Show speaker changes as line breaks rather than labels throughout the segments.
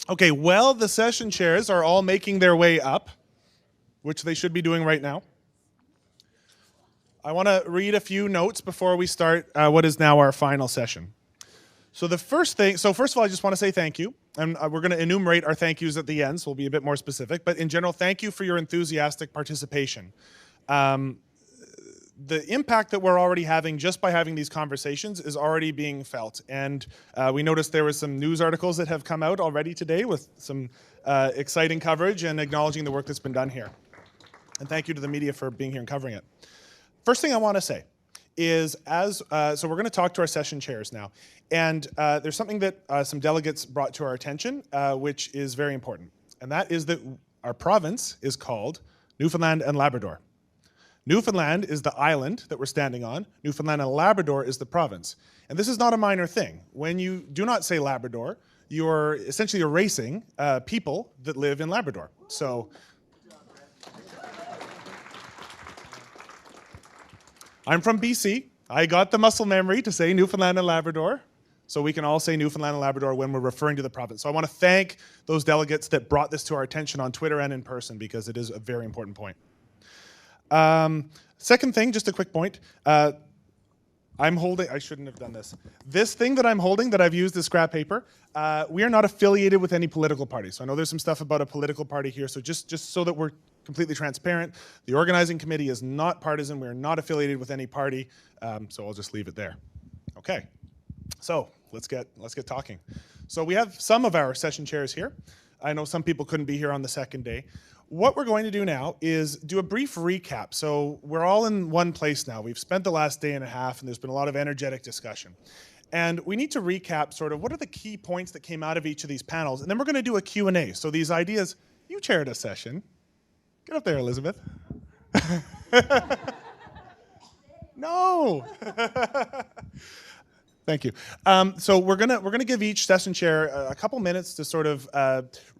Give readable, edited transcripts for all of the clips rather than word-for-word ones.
Okay, well, the session chairs are all making their way up, which they should be doing right now. I want to read a few notes before we start what is now our final session. So first of all, I just want to say thank you. And we're going to enumerate our thank yous at the end, so we'll be a bit more specific. But in general, thank you for your enthusiastic participation. The impact that we're already having just by having these conversations is already being felt. And we noticed there was some news articles that have come out already today with some exciting coverage and acknowledging the work that's been done here. And thank you to the media for being here and covering it. First thing I want to say is so we're going to talk to our session chairs now. And there's something that some delegates brought to our attention, which is very important. And that is that our province is called Newfoundland and Labrador. Newfoundland is the island that we're standing on. Newfoundland and Labrador is the province. And this is not a minor thing. When you do not say Labrador, you're essentially erasing people that live in Labrador. So I'm from BC. I got the muscle memory to say Newfoundland and Labrador, so we can all say Newfoundland and Labrador when we're referring to the province. So I want to thank those delegates that brought this to our attention on Twitter and in person, because it is a very important point. Second thing, just a quick point. I'm holding, I shouldn't have done this. This thing that I'm holding that I've used as scrap paper, we are not affiliated with any political party. So I know there's some stuff about a political party here, so just so that we're completely transparent, the organizing committee is not partisan. We are not affiliated with any party, so I'll just leave it there. Okay, so let's get talking. So we have some of our session chairs here. I know some people couldn't be here on the second day. What we're going to do now is do a brief recap. So we're all in one place now. We've spent the last day and a half, and there's been a lot of energetic discussion. And we need to recap sort of what are the key points that came out of each of these panels, and then we're going to do a Q&A. So these ideas, you chaired a session. Get up there, Elizabeth. No. Thank you. So we're gonna give each session chair a couple minutes to sort of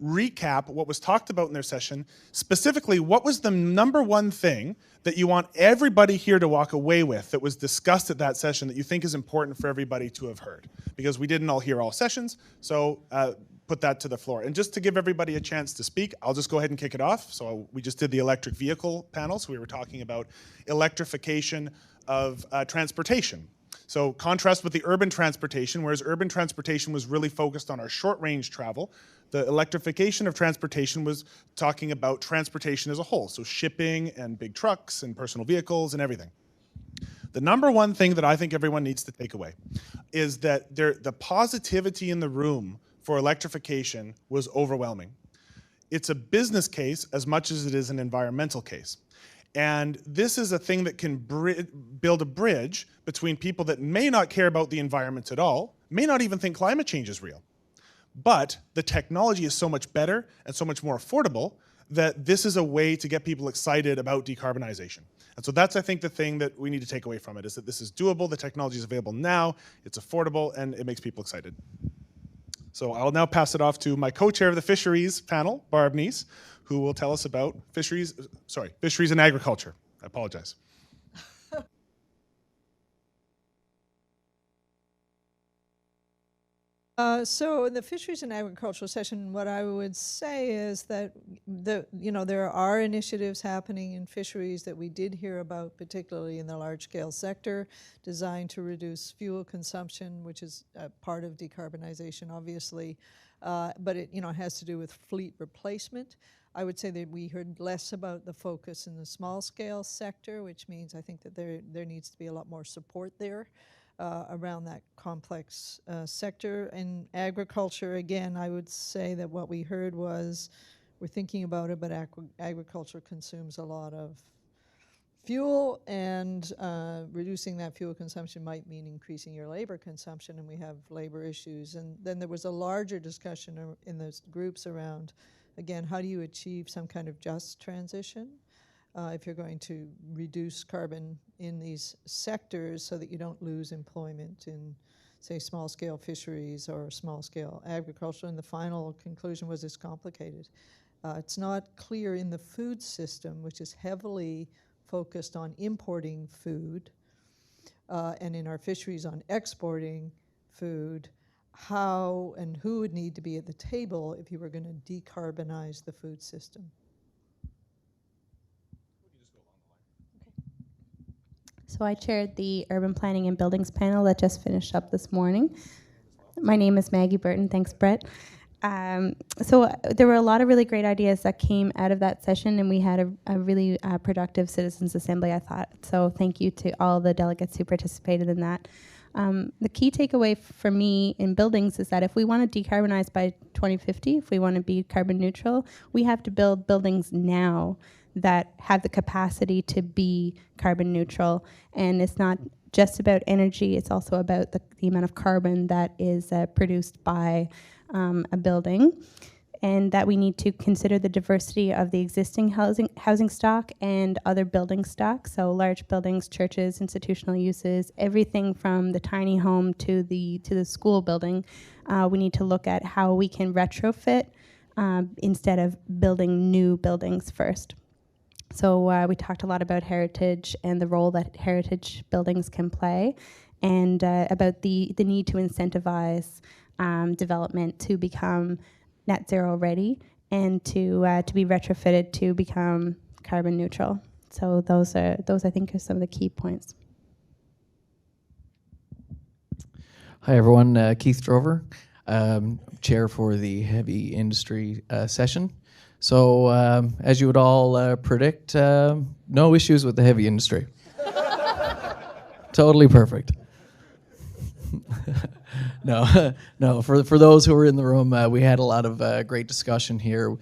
recap what was talked about in their session. Specifically, what was the number one thing that you want everybody here to walk away with that was discussed at that session that you think is important for everybody to have heard? Because we didn't all hear all sessions, so put that to the floor. And just to give everybody a chance to speak, I'll just go ahead and kick it off. So we just did the electric vehicle panel, so we were talking about electrification of transportation. So contrast with the urban transportation, whereas urban transportation was really focused on our short-range travel, the electrification of transportation was talking about transportation as a whole, so shipping and big trucks and personal vehicles and everything. The number one thing that I think everyone needs to take away is that the positivity in the room for electrification was overwhelming. It's a business case as much as it is an environmental case. And this is a thing that can build a bridge between people that may not care about the environment at all, may not even think climate change is real. But the technology is so much better and so much more affordable that this is a way to get people excited about decarbonization. And so that's, I think, the thing that we need to take away from it, is that this is doable, the technology is available now, it's affordable, and it makes people excited. So I'll now pass it off to my co-chair of the fisheries panel, Barb Neese, who will tell us about fisheries and agriculture. I apologize.
So in the fisheries and agricultural session, what I would say is that there are initiatives happening in fisheries that we did hear about, particularly in the large-scale sector, designed to reduce fuel consumption, which is a part of decarbonization, obviously, but it has to do with fleet replacement. I would say that we heard less about the focus in the small-scale sector, which means I think that there needs to be a lot more support there. Around that complex sector. In agriculture, again, I would say that what we heard was, we're thinking about it, but agriculture consumes a lot of fuel, and reducing that fuel consumption might mean increasing your labor consumption, and we have labor issues. And then there was a larger discussion in those groups around, again, how do you achieve some kind of just transition? If you're going to reduce carbon in these sectors so that you don't lose employment in, say, small-scale fisheries or small-scale agriculture. And the final conclusion was it's complicated. It's not clear in the food system, which is heavily focused on importing food, and in our fisheries on exporting food, how and who would need to be at the table if you were going to decarbonize the food system.
So I chaired the Urban Planning and Buildings panel that just finished up this morning. My name is Maggie Burton. Thanks, Brett. So there were a lot of really great ideas that came out of that session, and we had a really productive citizens assembly, I thought. So thank you to all the delegates who participated in that. The key takeaway for me in buildings is that if we want to decarbonize by 2050, if we want to be carbon neutral, we have to build buildings now that have the capacity to be carbon neutral. And it's not just about energy, it's also about the amount of carbon that is produced by a building, and that we need to consider the diversity of the existing housing stock and other building stock, so large buildings, churches, institutional uses, everything from the tiny home to the school building. We need to look at how we can retrofit instead of building new buildings first. So we talked a lot about heritage and the role that heritage buildings can play, and about the need to incentivize development to become net zero ready and to be retrofitted to become carbon neutral. So those I think are some of the key points.
Hi everyone, Keith Drover, chair for the heavy industry session. So as you would all predict, no issues with the heavy industry. Totally perfect. No. For those who were in the room, we had a lot of great discussion here.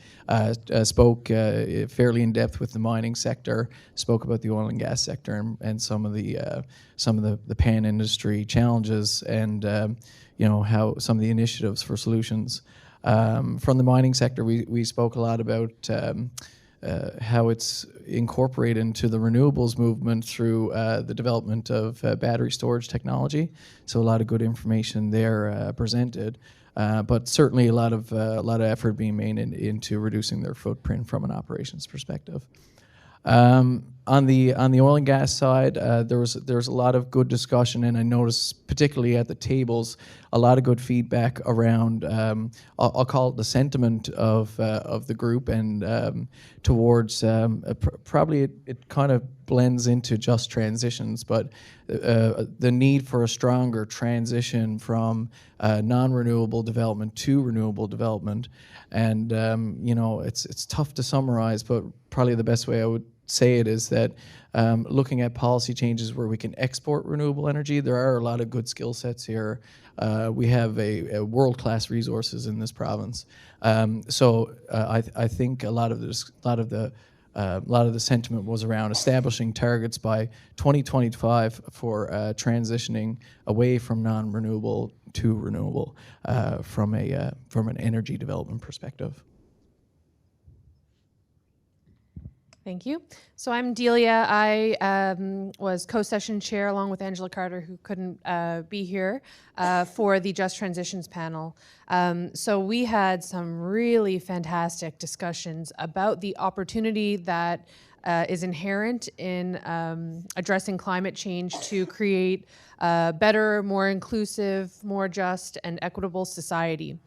Spoke fairly in depth with the mining sector. Spoke about the oil and gas sector and some of the pan industry challenges, and how some of the initiatives for solutions. From the mining sector, we spoke a lot about how it's incorporated into the renewables movement through the development of battery storage technology. So a lot of good information there presented, but certainly a lot of effort being made into reducing their footprint from an operations perspective. On the oil and gas side, there was a lot of good discussion, and I noticed particularly at the tables a lot of good feedback around I'll call it the sentiment of the group, and towards probably it kind of blends into just transitions, but the need for a stronger transition from non-renewable development to renewable development, and it's tough to summarize, but probably the best way I would say it is that looking at policy changes where we can export renewable energy, there are a lot of good skill sets here. We have a world-class resources in this province, so I think a lot of the sentiment was around establishing targets by 2025 for transitioning away from non-renewable to renewable from an energy development perspective.
Thank you. So I'm Delia. I was co-session chair along with Angela Carter, who couldn't be here, for the Just Transitions panel. So we had some really fantastic discussions about the opportunity that is inherent in addressing climate change to create a better, more inclusive, more just, and equitable society.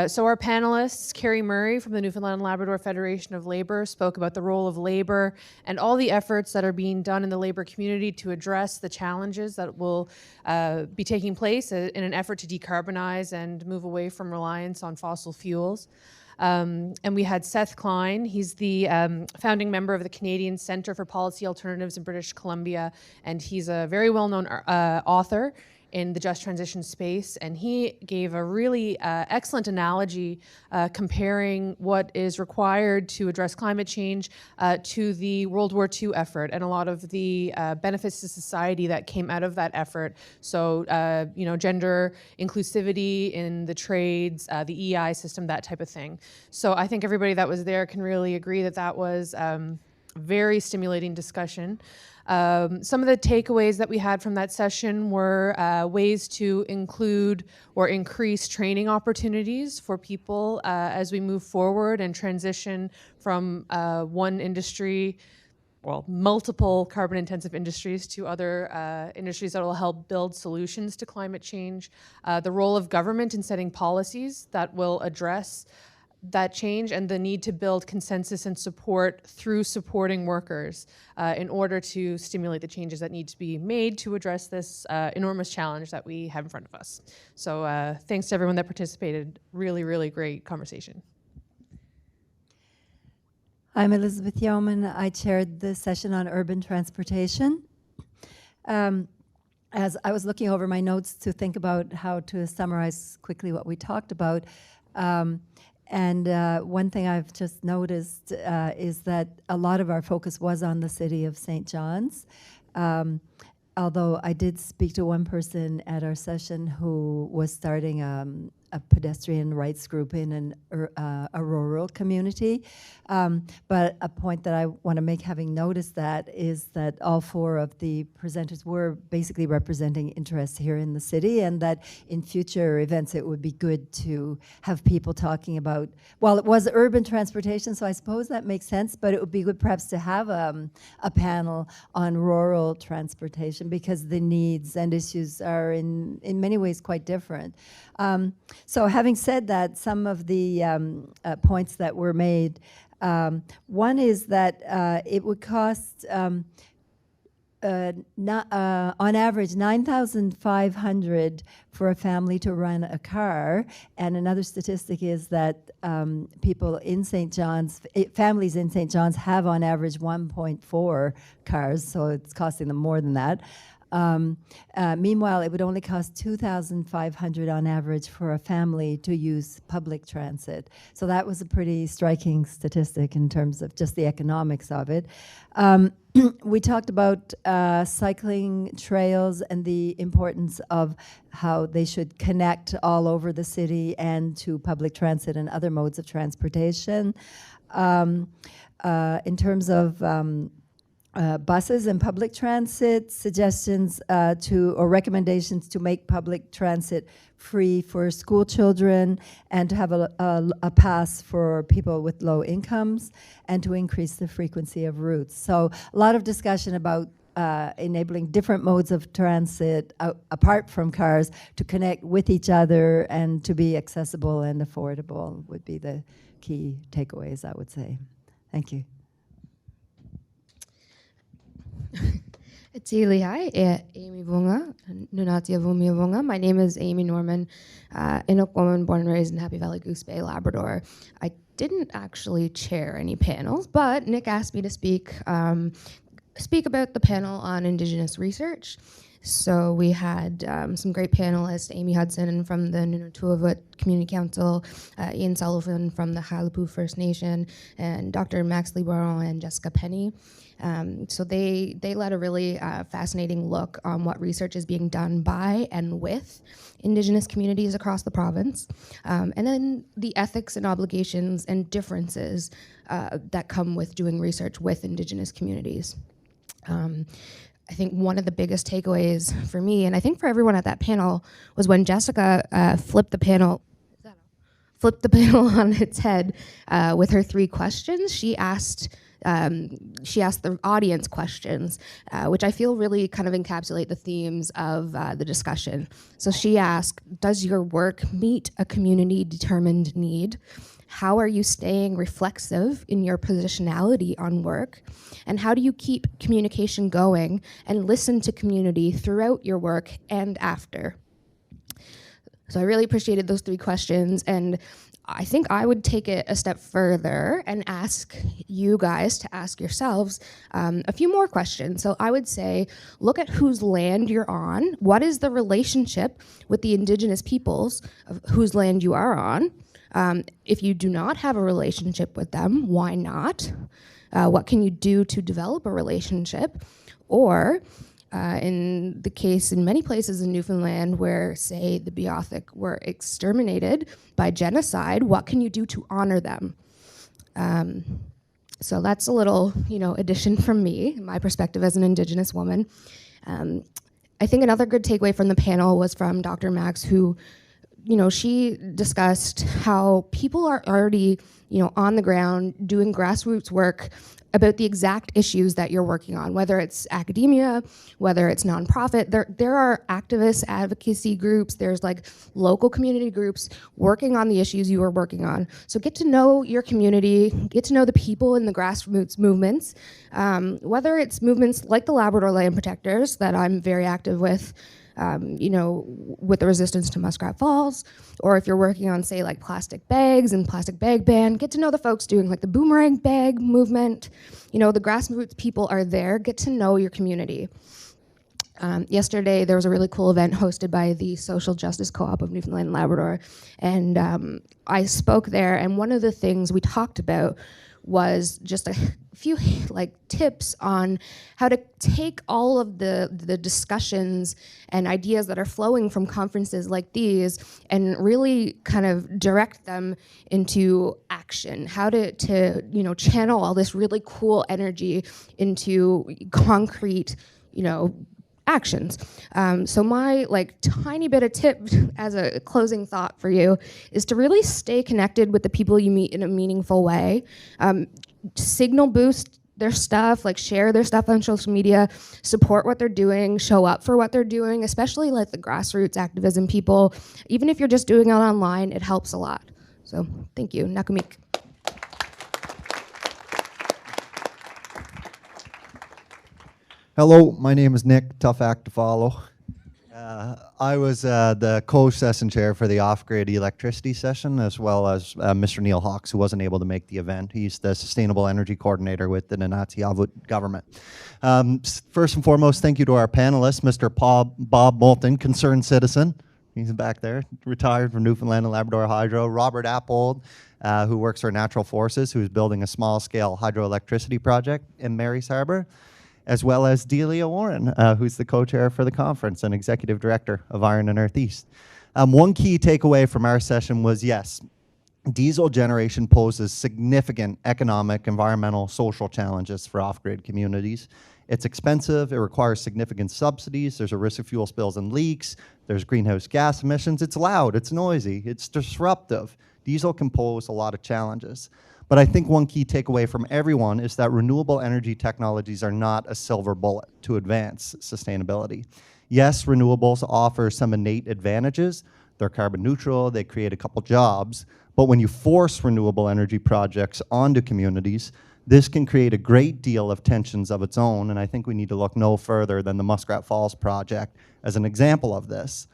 So our panelists, Carrie Murray from the Newfoundland and Labrador Federation of Labor, spoke about the role of labor and all the efforts that are being done in the labor community to address the challenges that will be taking place in an effort to decarbonize and move away from reliance on fossil fuels. And we had Seth Klein. He's the founding member of the Canadian Centre for Policy Alternatives in British Columbia, and he's a very well-known author in the just transition space, and he gave a really excellent analogy comparing what is required to address climate change to the World War II effort and a lot of the benefits to society that came out of that effort. So, gender inclusivity in the trades, the EI system, that type of thing. So I think everybody that was there can really agree that that was very stimulating discussion. Some of the takeaways that we had from that session were ways to include or increase training opportunities for people as we move forward and transition from one industry multiple carbon-intensive industries to other industries that will help build solutions to climate change, the role of government in setting policies that will address that change, and the need to build consensus and support through supporting workers in order to stimulate the changes that need to be made to address this enormous challenge that we have in front of us. So thanks to everyone that participated. Really, really great conversation.
I'm Elizabeth Yeoman. I chaired the session on urban transportation. As I was looking over my notes to think about how to summarize quickly what we talked about, and one thing I've just noticed is that a lot of our focus was on the city of St. John's. Although I did speak to one person at our session who was starting a pedestrian rights group in a rural community. But a point that I want to make, having noticed that, is that all four of the presenters were basically representing interests here in the city, and that in future events it would be good to have people talking about, well, it was urban transportation, so I suppose that makes sense, but it would be good perhaps to have a panel on rural transportation, because the needs and issues are in many ways quite different. So having said that, some of the points that were made, one is that it would cost on average $9,500 for a family to rent a car, and another statistic is that people in St. John's, families in St. John's have on average 1.4 cars, so it's costing them more than that. Meanwhile, it would only cost $2,500 on average for a family to use public transit. So that was a pretty striking statistic in terms of just the economics of it. We talked about cycling trails and the importance of how they should connect all over the city and to public transit and other modes of transportation. In terms of buses and public transit, suggestions or recommendations to make public transit free for school children, and to have a pass for people with low incomes, and to increase the frequency of routes. So a lot of discussion about enabling different modes of transit apart from cars to connect with each other and to be accessible and affordable would be the key takeaways, I would say. Thank you.
Atili, hi, Amy Vunga, Nunatia Vumia Vunga. My name is Amy Norman, Inuk woman born and raised in Happy Valley, Goose Bay, Labrador. I didn't actually chair any panels, but Nick asked me to speak about the panel on Indigenous research. So we had some great panelists, Amy Hudson from the Nunatsiavut Community Council, Ian Sullivan from the Halapu First Nation, and Dr. Max Libaron and Jessica Penny. So they led a really fascinating look on what research is being done by and with Indigenous communities across the province, and then the ethics and obligations and differences that come with doing research with Indigenous communities. I think one of the biggest takeaways for me, and I think for everyone at that panel, was when Jessica flipped the panel on its head with her 3 questions. She asked the audience questions, which I feel really kind of encapsulate the themes of the discussion. So she asked, does your work meet a community-determined need? How are you staying reflexive in your positionality on work? And how do you keep communication going and listen to community throughout your work and after? So I really appreciated those 3 questions, and I think I would take it a step further and ask you guys to ask yourselves a few more questions. So I would say, look at whose land you're on. What is the relationship with the Indigenous peoples of whose land you are on? If you do not have a relationship with them, why not? What can you do to develop a relationship? Or in the case in many places in Newfoundland where, say, the Beothuk were exterminated by genocide, what can you do to honor them? So that's a little, addition from me, my perspective as an Indigenous woman. I think another good takeaway from the panel was from Dr. Max, who she discussed how people are already, on the ground doing grassroots work about the exact issues that you're working on, whether it's academia, whether it's nonprofit. There are activist advocacy groups, there's like local community groups working on the issues you are working on. So get to know your community, get to know the people in the grassroots movements, whether it's movements like the Labrador Land Protectors that I'm very active with, with the resistance to Muskrat Falls, or if you're working on, say, like plastic bags and plastic bag ban, get to know the folks doing like the boomerang bag movement. The grassroots people are there. Get to know your community. Yesterday, there was a really cool event hosted by the Social Justice Co-op of Newfoundland and Labrador, and I spoke there, and one of the things we talked about was just a few tips on how to take all of the discussions and ideas that are flowing from conferences like these and really kind of direct them into action, how to channel all this really cool energy into concrete, actions. So my tiny bit of tip as a closing thought for you is to really stay connected with the people you meet in a meaningful way. Signal boost their stuff, share their stuff on social media, support what they're doing, show up for what they're doing, especially the grassroots activism people. Even if you're just doing it online, it helps a lot. So thank you. Nakamik.
Hello, my name is Nick, tough act to follow. I was the co-session chair for the off-grid electricity session, as well as Mr. Neil Hawks, who wasn't able to make the event. He's the Sustainable Energy Coordinator with the Nunatiavut government. First and foremost, thank you to our panelists, Mr. Bob Moulton, concerned citizen. He's back there, retired from Newfoundland and Labrador Hydro. Robert Appold, who works for Natural Forces, who's building a small-scale hydroelectricity project in Mary's Harbour, as well as Delia Warren, who's the co-chair for the conference and executive director of Iron and Earth East. One key takeaway from our session was, yes, diesel generation poses significant economic, environmental, social challenges for off-grid communities. It's expensive, it requires significant subsidies, there's a risk of fuel spills and leaks, there's greenhouse gas emissions, it's loud, it's noisy, it's disruptive. Diesel can pose a lot of challenges. But I think one key takeaway from everyone is that renewable energy technologies are not a silver bullet to advance sustainability. Yes, renewables offer some innate advantages. They're carbon neutral, they create a couple jobs, but when you force renewable energy projects onto communities, this can create a great deal of tensions of its own, and I think we need to look no further than the Muskrat Falls project as an example of this.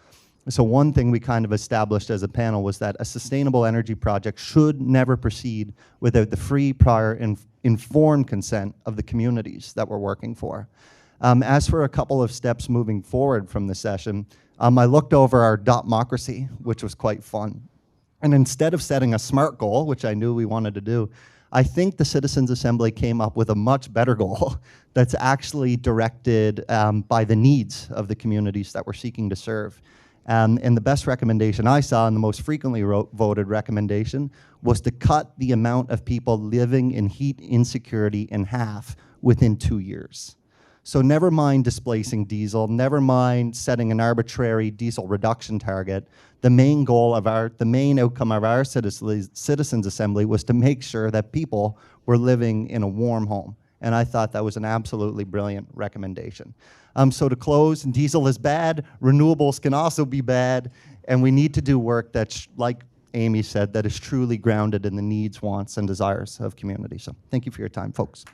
So one thing we kind of established as a panel was that a sustainable energy project should never proceed without the free, prior, informed consent of the communities that we're working for. As for a couple of steps moving forward from the session, I looked over our Dotmocracy, which was quite fun. And instead of setting a SMART goal, which I knew we wanted to do, I think the Citizens Assembly came up with a much better goal that's actually directed by the needs of the communities that we're seeking to serve. And the best recommendation I saw, and the most frequently voted recommendation, was to cut the amount of people living in heat insecurity in half within 2 years. So never mind displacing diesel, never mind setting an arbitrary diesel reduction target. The main goal of the main outcome of our Citizens Assembly was to make sure that people were living in a warm home. And I thought that was an absolutely brilliant recommendation. So to close, diesel is bad, renewables can also be bad, and we need to do work that's, like Amy said, that is truly grounded in the needs, wants, and desires of communities. So thank you for your time, folks.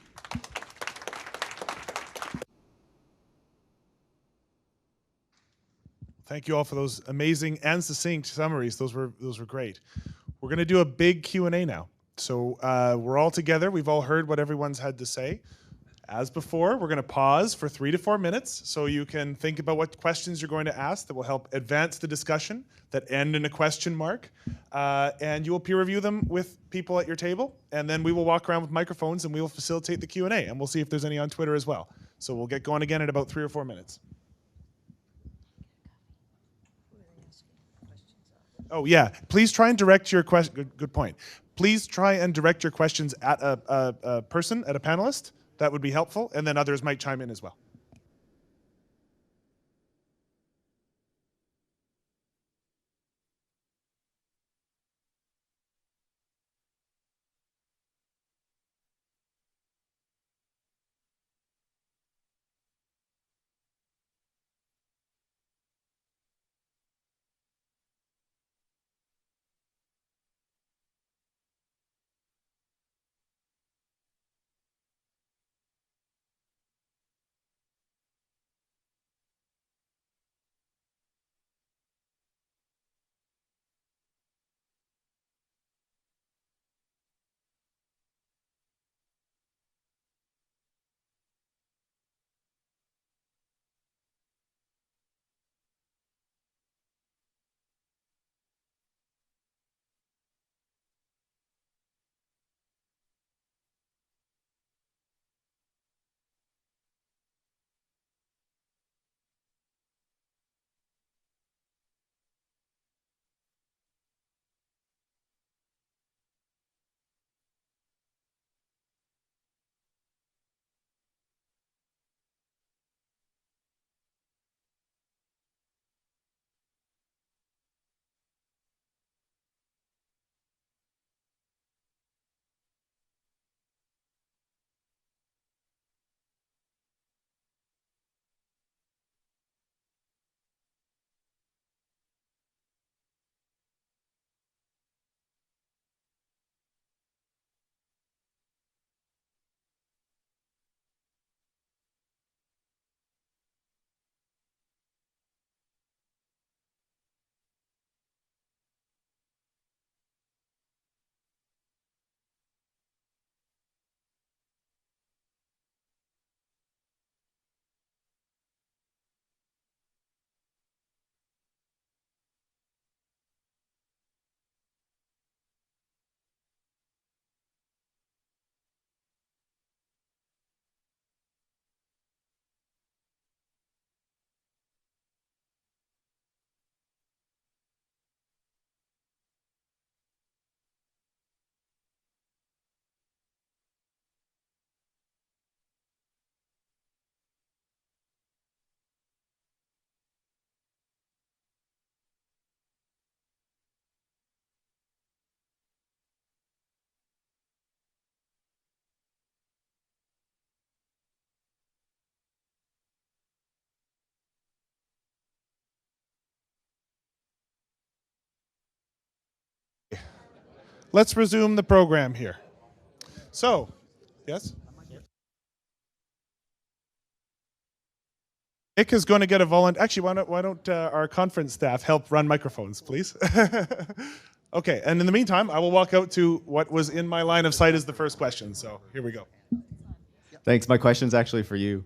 Thank you all for those amazing and succinct summaries. Those were great. We're going to do a big Q&A now. So we're all together. We've all heard what everyone's had to say. As before, we're going to pause for 3 to 4 minutes so you can think about what questions you're going to ask that will help advance the discussion, that end in a question mark. And you will peer review them with people at your table. And then we will walk around with microphones and we will facilitate the Q&A. And we'll see if there's any on Twitter as well. So we'll get going again in about 3 or 4 minutes. Oh, yeah. Please try and direct your question. Good point. Please try and direct your questions at a person, at a panelist. That would be helpful, and then others might chime in as well. let's resume the program here. So, yes? Nick is going to get a volunteer. Actually, why don't our conference staff help run microphones, please? Okay, and in the meantime, I will walk out to what was in my line of sight as the first question. So here we go.
Thanks. My question's actually for you.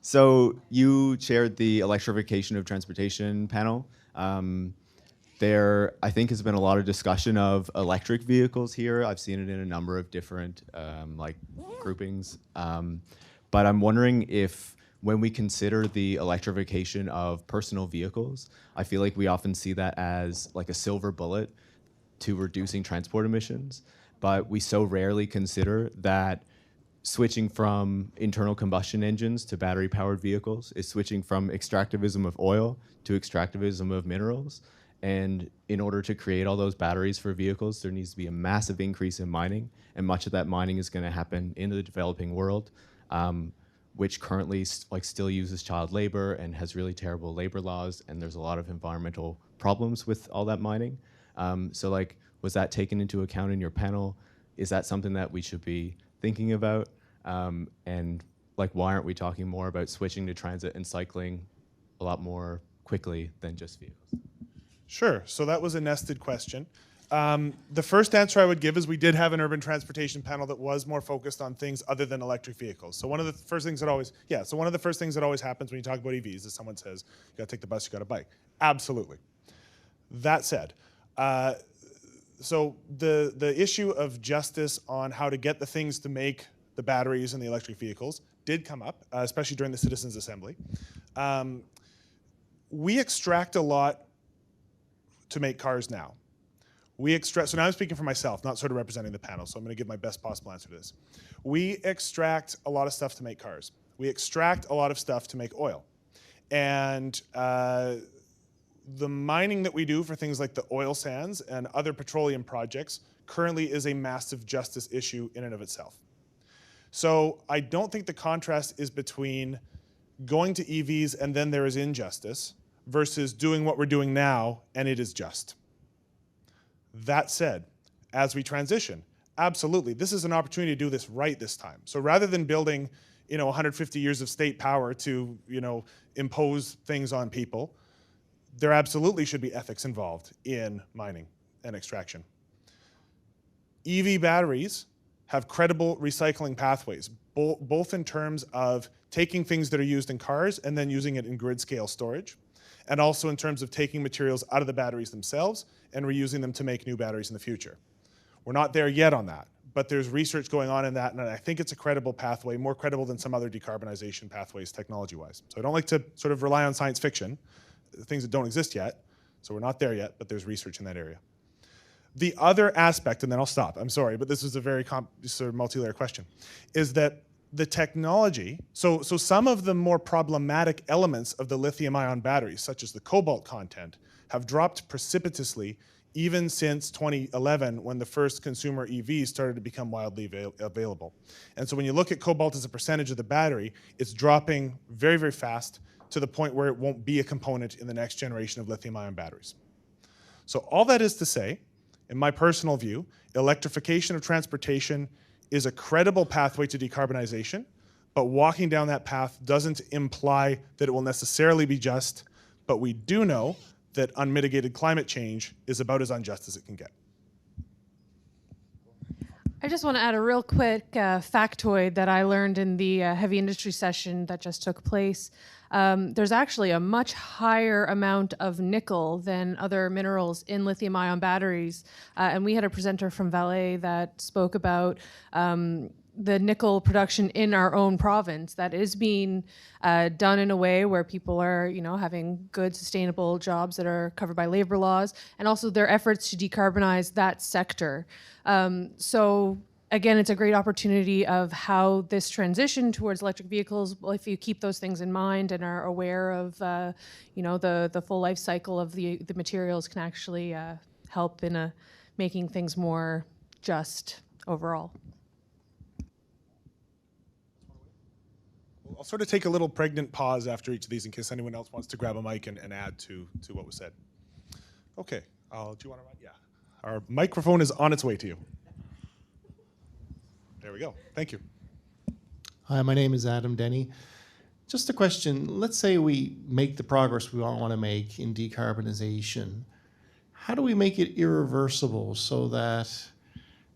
So you chaired the electrification of transportation panel. There, I think, has been a lot of discussion of electric vehicles here. I've seen it in a number of different groupings. But I'm wondering if, when we consider the electrification of personal vehicles, I feel like we often see that as like a silver bullet to reducing transport emissions. But we so rarely consider that switching from internal combustion engines to battery-powered vehicles is switching from extractivism of oil to extractivism of minerals. And in order to create all those batteries for vehicles, there needs to be a massive increase in mining, and much of that mining is going to happen in the developing world, which currently still uses child labor and has really terrible labor laws, and there's a lot of environmental problems with all that mining. So was that taken into account in your panel? Is that something that we should be thinking about? And why aren't we talking more about switching to transit and cycling a lot more quickly than just vehicles?
Sure. So that was a nested question. The first answer I would give is we did have an urban transportation panel that was more focused on things other than electric vehicles. So one of the first things that always, happens when you talk about EVs is someone says, you got to take the bus, you got to bike. Absolutely. That said, so the issue of justice on how to get the things to make the batteries and the electric vehicles did come up, especially during the Citizens Assembly. We extract a lot to make cars now. So now I'm speaking for myself, not sort of representing the panel, so I'm going to give my best possible answer to this. We extract a lot of stuff to make cars. We extract a lot of stuff to make oil. And the mining that we do for things like the oil sands and other petroleum projects currently is a massive justice issue in and of itself. So I don't think the contrast is between going to EVs and then there is injustice versus doing what we're doing now and it is just. That said, as we transition, absolutely, this is an opportunity to do this right this time. So rather than building, 150 years of state power to, impose things on people, there absolutely should be ethics involved in mining and extraction. EV batteries have credible recycling pathways, both in terms of taking things that are used in cars and then using it in grid scale storage, and also in terms of taking materials out of the batteries themselves and reusing them to make new batteries in the future. We're not there yet on that, but there's research going on in that, and I think it's a credible pathway, more credible than some other decarbonization pathways technology-wise. So I don't like to sort of rely on science fiction, things that don't exist yet, so we're not there yet, but there's research in that area. The other aspect, and then I'll stop, I'm sorry, but this is a very sort of multi-layer question, is that the technology, so some of the more problematic elements of the lithium-ion batteries, such as the cobalt content, have dropped precipitously even since 2011 when the first consumer EVs started to become widely available. And so when you look at cobalt as a percentage of the battery, it's dropping very, very fast to the point where it won't be a component in the next generation of lithium-ion batteries. So all that is to say, in my personal view, electrification of transportation is a credible pathway to decarbonization, but walking down that path doesn't imply that it will necessarily be just, but we do know that unmitigated climate change is about as unjust as it can get.
I just want to add a real quick factoid that I learned in the heavy industry session that just took place. There's actually a much higher amount of nickel than other minerals in lithium-ion batteries. And we had a presenter from Valais that spoke about the nickel production in our own province that is being done in a way where people are, having good, sustainable jobs that are covered by labor laws, and also their efforts to decarbonize that sector. So again, it's a great opportunity of how this transition towards electric vehicles, well, if you keep those things in mind and are aware of, the full life cycle of the materials, can actually help in making things more just overall.
I'll sort of take a little pregnant pause after each of these in case anyone else wants to grab a mic and add to what was said. Okay, do you want to run? Yeah. Our microphone is on its way to you. There we go. Thank you.
Hi, my name is Adam Denny. Just a question. Let's say we make the progress we all want to make in decarbonization. How do we make it irreversible so that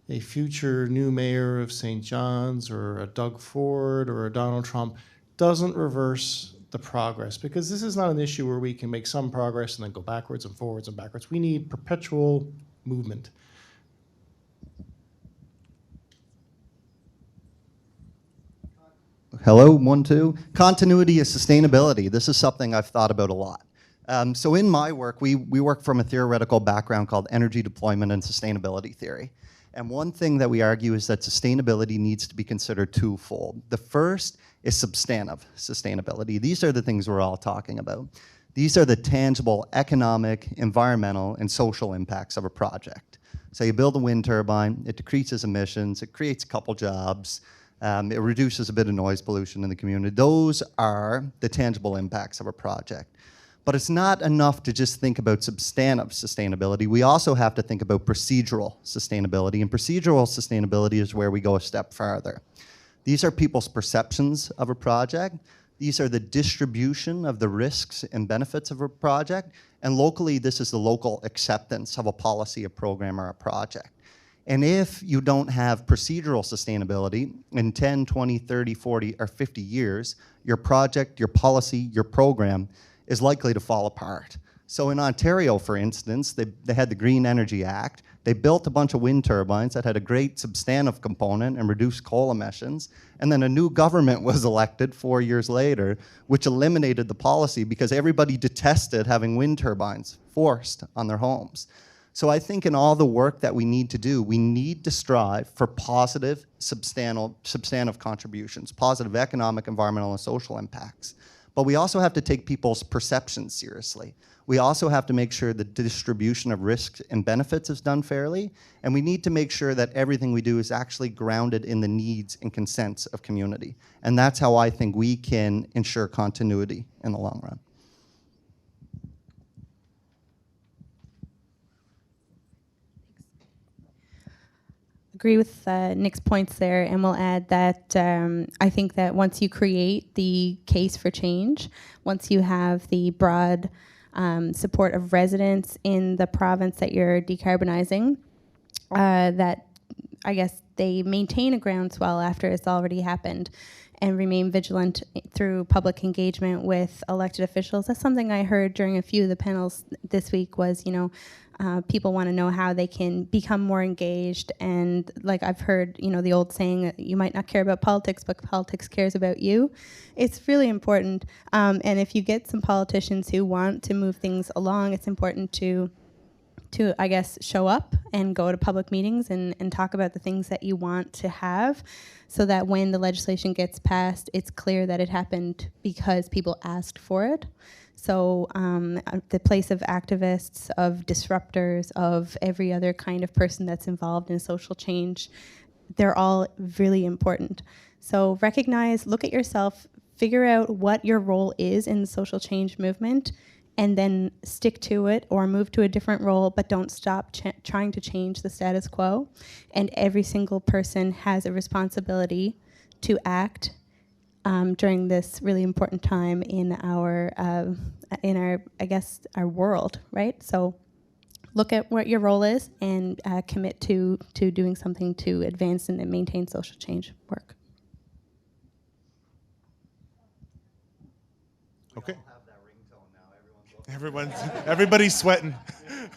a future new mayor of St. John's or a Doug Ford or a Donald Trump doesn't reverse the progress? Because this is not an issue where we can make some progress and then go backwards and forwards and backwards. We need perpetual movement.
Hello, 1, 2. Continuity is sustainability. This is something I've thought about a lot. So in my work, we work from a theoretical background called energy deployment and sustainability theory. And one thing that we argue is that sustainability needs to be considered twofold. The first is substantive sustainability. These are the things we're all talking about. These are the tangible economic, environmental, and social impacts of a project. So you build a wind turbine, it decreases emissions, it creates a couple jobs, it reduces a bit of noise pollution in the community. Those are the tangible impacts of a project. But it's not enough to just think about substantive sustainability. We also have to think about procedural sustainability. And procedural sustainability is where we go a step farther. These are people's perceptions of a project. These are the distribution of the risks and benefits of a project. And locally, this is the local acceptance of a policy, a program, or a project. And if you don't have procedural sustainability in 10, 20, 30, 40, or 50 years, your project, your policy, your program is likely to fall apart. So in Ontario, for instance, they had the Green Energy Act. They built a bunch of wind turbines that had a great substantive component and reduced coal emissions. And then a new government was elected 4 years later, which eliminated the policy because everybody detested having wind turbines forced on their homes. So I think in all the work that we need to do, we need to strive for positive, substantive contributions, positive economic, environmental, and social impacts. But we also have to take people's perceptions seriously. We also have to make sure the distribution of risks and benefits is done fairly, and we need to make sure that everything we do is actually grounded in the needs and consents of community. And that's how I think we can ensure continuity in the long run.
Agree with Nick's points there, and we'll add that I think that once you create the case for change, once you have the broad support of residents in the province that you're decarbonizing, that I guess they maintain a groundswell after it's already happened and remain vigilant through public engagement with elected officials. That's something I heard during a few of the panels this week was, people want to know how they can become more engaged. And like I've heard, the old saying that you might not care about politics, but politics cares about you. It's really important. And if you get some politicians who want to move things along, it's important to I guess, show up and go to public meetings and talk about the things that you want to have so that when the legislation gets passed, it's clear that it happened because people asked for it. So the place of activists, of disruptors, of every other kind of person that's involved in social change, they're all really important. So recognize, look at yourself, figure out what your role is in the social change movement, and then stick to it or move to a different role, but don't stop trying to change the status quo. And every single person has a responsibility to act during this really important time in our I guess, our world, right? So look at what your role is and commit to doing something to advance and maintain social change work.
Okay. Everybody's sweating.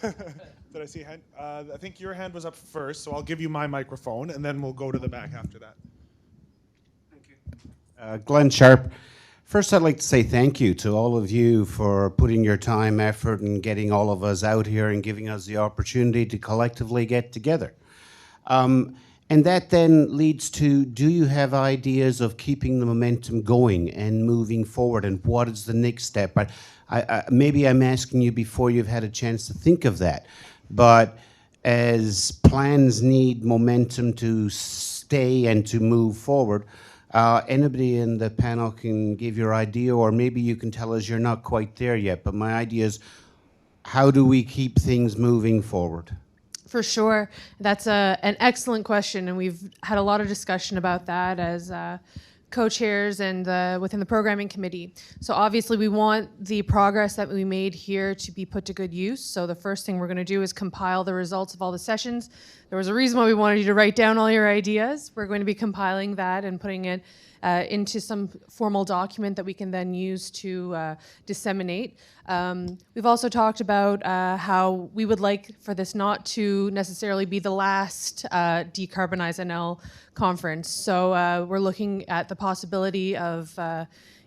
Did I see a hand? I think your hand was up first, so I'll give you my microphone, and then we'll go to the back after that.
Thank you. Glenn Sharp. First, I'd like to say thank you to all of you for putting your time, effort, and getting all of us out here and giving us the opportunity to collectively get together. And that then leads to, do you have ideas of keeping the momentum going and moving forward, and what is the next step? Maybe I'm asking you before you've had a chance to think of that, but as plans need momentum to stay and to move forward, anybody in the panel can give your idea, or maybe you can tell us you're not quite there yet, but my idea is, how do we keep things moving forward?
For sure. That's an excellent question, and we've had a lot of discussion about that as co-chairs and within the programming committee. So obviously we want the progress that we made here to be put to good use. So the first thing we're going to do is compile the results of all the sessions. There was a reason why we wanted you to write down all your ideas. We're going to be compiling that and putting it into some formal document that we can then use to disseminate. We've also talked about how we would like for this not to necessarily be the last Decarbonize NL conference. So we're looking at the possibility of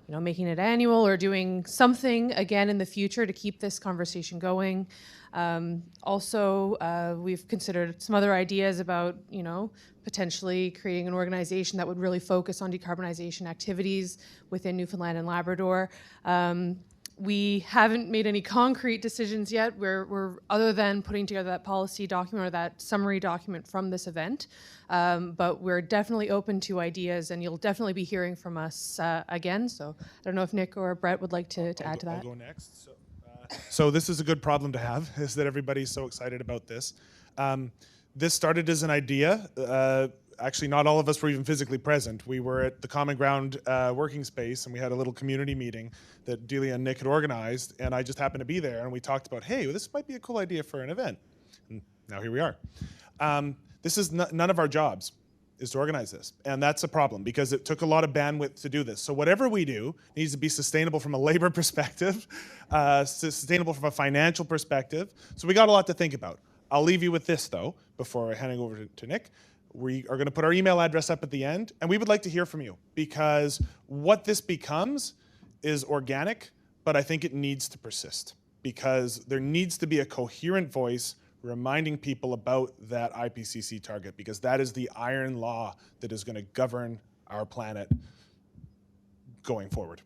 making it annual or doing something again in the future to keep this conversation going. Also, we've considered some other ideas about, potentially creating an organization that would really focus on decarbonization activities within Newfoundland and Labrador. We haven't made any concrete decisions yet. We're other than putting together that policy document or that summary document from this event. But we're definitely open to ideas, and you'll definitely be hearing from us again. So I don't know if Nick or Brett would like to add to that.
I'll go next. So this is a good problem to have, is that everybody's so excited about this. This started as an idea. Actually, not all of us were even physically present. We were at the Common Ground working space, and we had a little community meeting that Delia and Nick had organized, and I just happened to be there, and we talked about, hey, this might be a cool idea for an event. And now here we are. This is none of our jobs is to organize this, and that's a problem because it took a lot of bandwidth to do this. So whatever we do needs to be sustainable from a labor perspective, sustainable from a financial perspective. So we got a lot to think about. I'll leave you with this, though, before handing over to Nick. We are going to put our email address up at the end, and we would like to hear from you, because what this becomes is organic, but I think it needs to persist, because there needs to be a coherent voice reminding people about that IPCC target, because that is the iron law that is going to govern our planet going forward.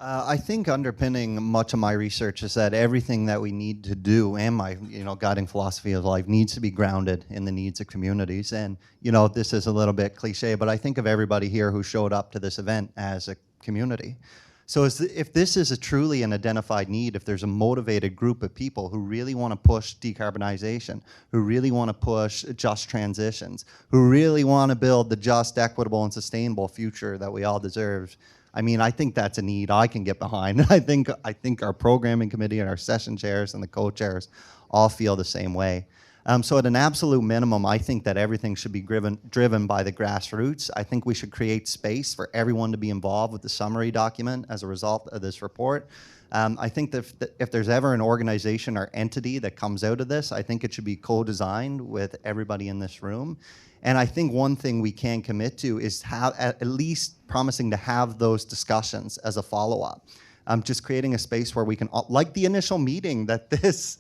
I think underpinning much of my research is that everything that we need to do, and my guiding philosophy of life, needs to be grounded in the needs of communities. And this is a little bit cliche, but I think of everybody here who showed up to this event as a community. So if this is a truly an identified need, if there's a motivated group of people who really want to push decarbonization, who really want to push just transitions, who really want to build the just, equitable, and sustainable future that we all deserve, I think that's a need I can get behind. I think our programming committee and our session chairs and the co-chairs all feel the same way. So at an absolute minimum, I think that everything should be driven by the grassroots. I think we should create space for everyone to be involved with the summary document as a result of this report. I think that if there's ever an organization or entity that comes out of this, I think it should be co-designed with everybody in this room. And I think one thing we can commit to is at least promising to have those discussions as a follow-up. Just creating a space where we can, like the initial meeting that this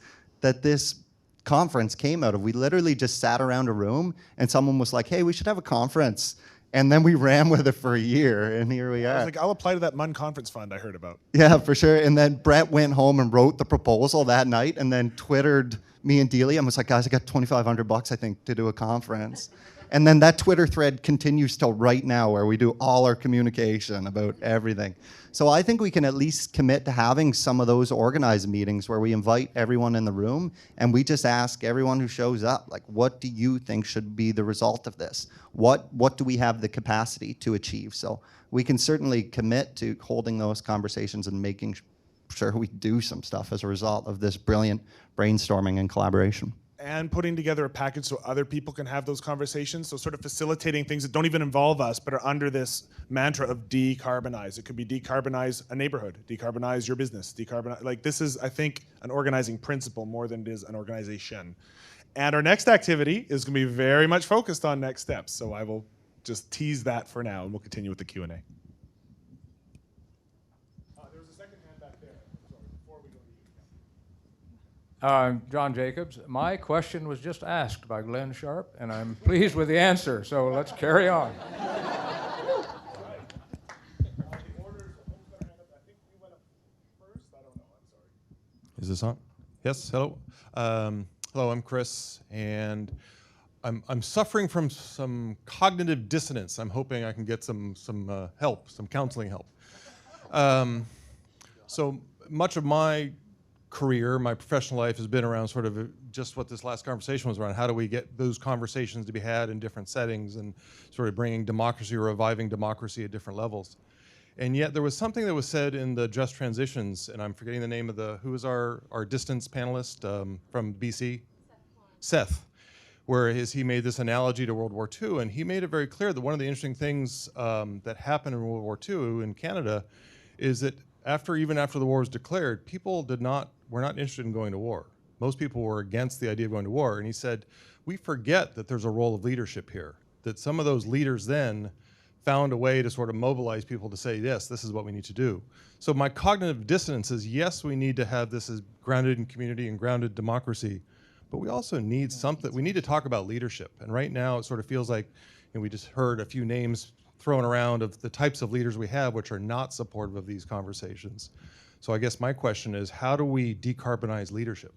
conference came out of. We literally just sat around a room and someone was like, hey, we should have a conference. And then we ran with it for a year, and here we are.
I was like, I'll apply to that MUN conference fund I heard about.
Yeah, for sure. And then Brett went home and wrote the proposal that night, and then Twittered me and Delia and was like, guys, I got $2,500, I think, to do a conference. And then that Twitter thread continues till right now, where we do all our communication about everything. So I think we can at least commit to having some of those organized meetings where we invite everyone in the room and we just ask everyone who shows up, like, what do you think should be the result of this? What do we have the capacity to achieve? So we can certainly commit to holding those conversations and making sure we do some stuff as a result of this brilliant brainstorming and collaboration.
And putting together a package so other people can have those conversations. So sort of facilitating things that don't even involve us, but are under this mantra of decarbonize. It could be decarbonize a neighborhood, decarbonize your business, decarbonize. Like, this is, I think, an organizing principle more than it is an organization. And our next activity is going to be very much focused on next steps. So I will just tease that for now, and we'll continue with the Q&A. There was a second hand back there. Sorry, before we go to you.
John Jacobs. My question was just asked by Glenn Sharp, and I'm pleased with the answer, so let's carry on.
Is this on? Yes, hello. Hello, I'm Chris, and I'm suffering from some cognitive dissonance. I'm hoping I can get some help, some counseling help. So much of my career, my professional life has been around sort of just what this last conversation was around. How do we get those conversations to be had in different settings and sort of bringing democracy or reviving democracy at different levels? And yet there was something that was said in the Just Transitions, and I'm forgetting the name of who was our distance panelist from BC? Seth, where he made this analogy to World War II, and he made it very clear that one of the interesting things that happened in World War II in Canada is that even after the war was declared, people were not interested in going to war. Most people were against the idea of going to war, and he said, we forget that there's a role of leadership here, that some of those leaders then found a way to sort of mobilize people to say, yes, this is what we need to do. So my cognitive dissonance is, yes, we need to have this as grounded in community and grounded democracy, but we also need something. We need to talk about leadership. And right now it sort of feels like, we just heard a few names thrown around of the types of leaders we have which are not supportive of these conversations. So I guess my question is, how do we decarbonize leadership?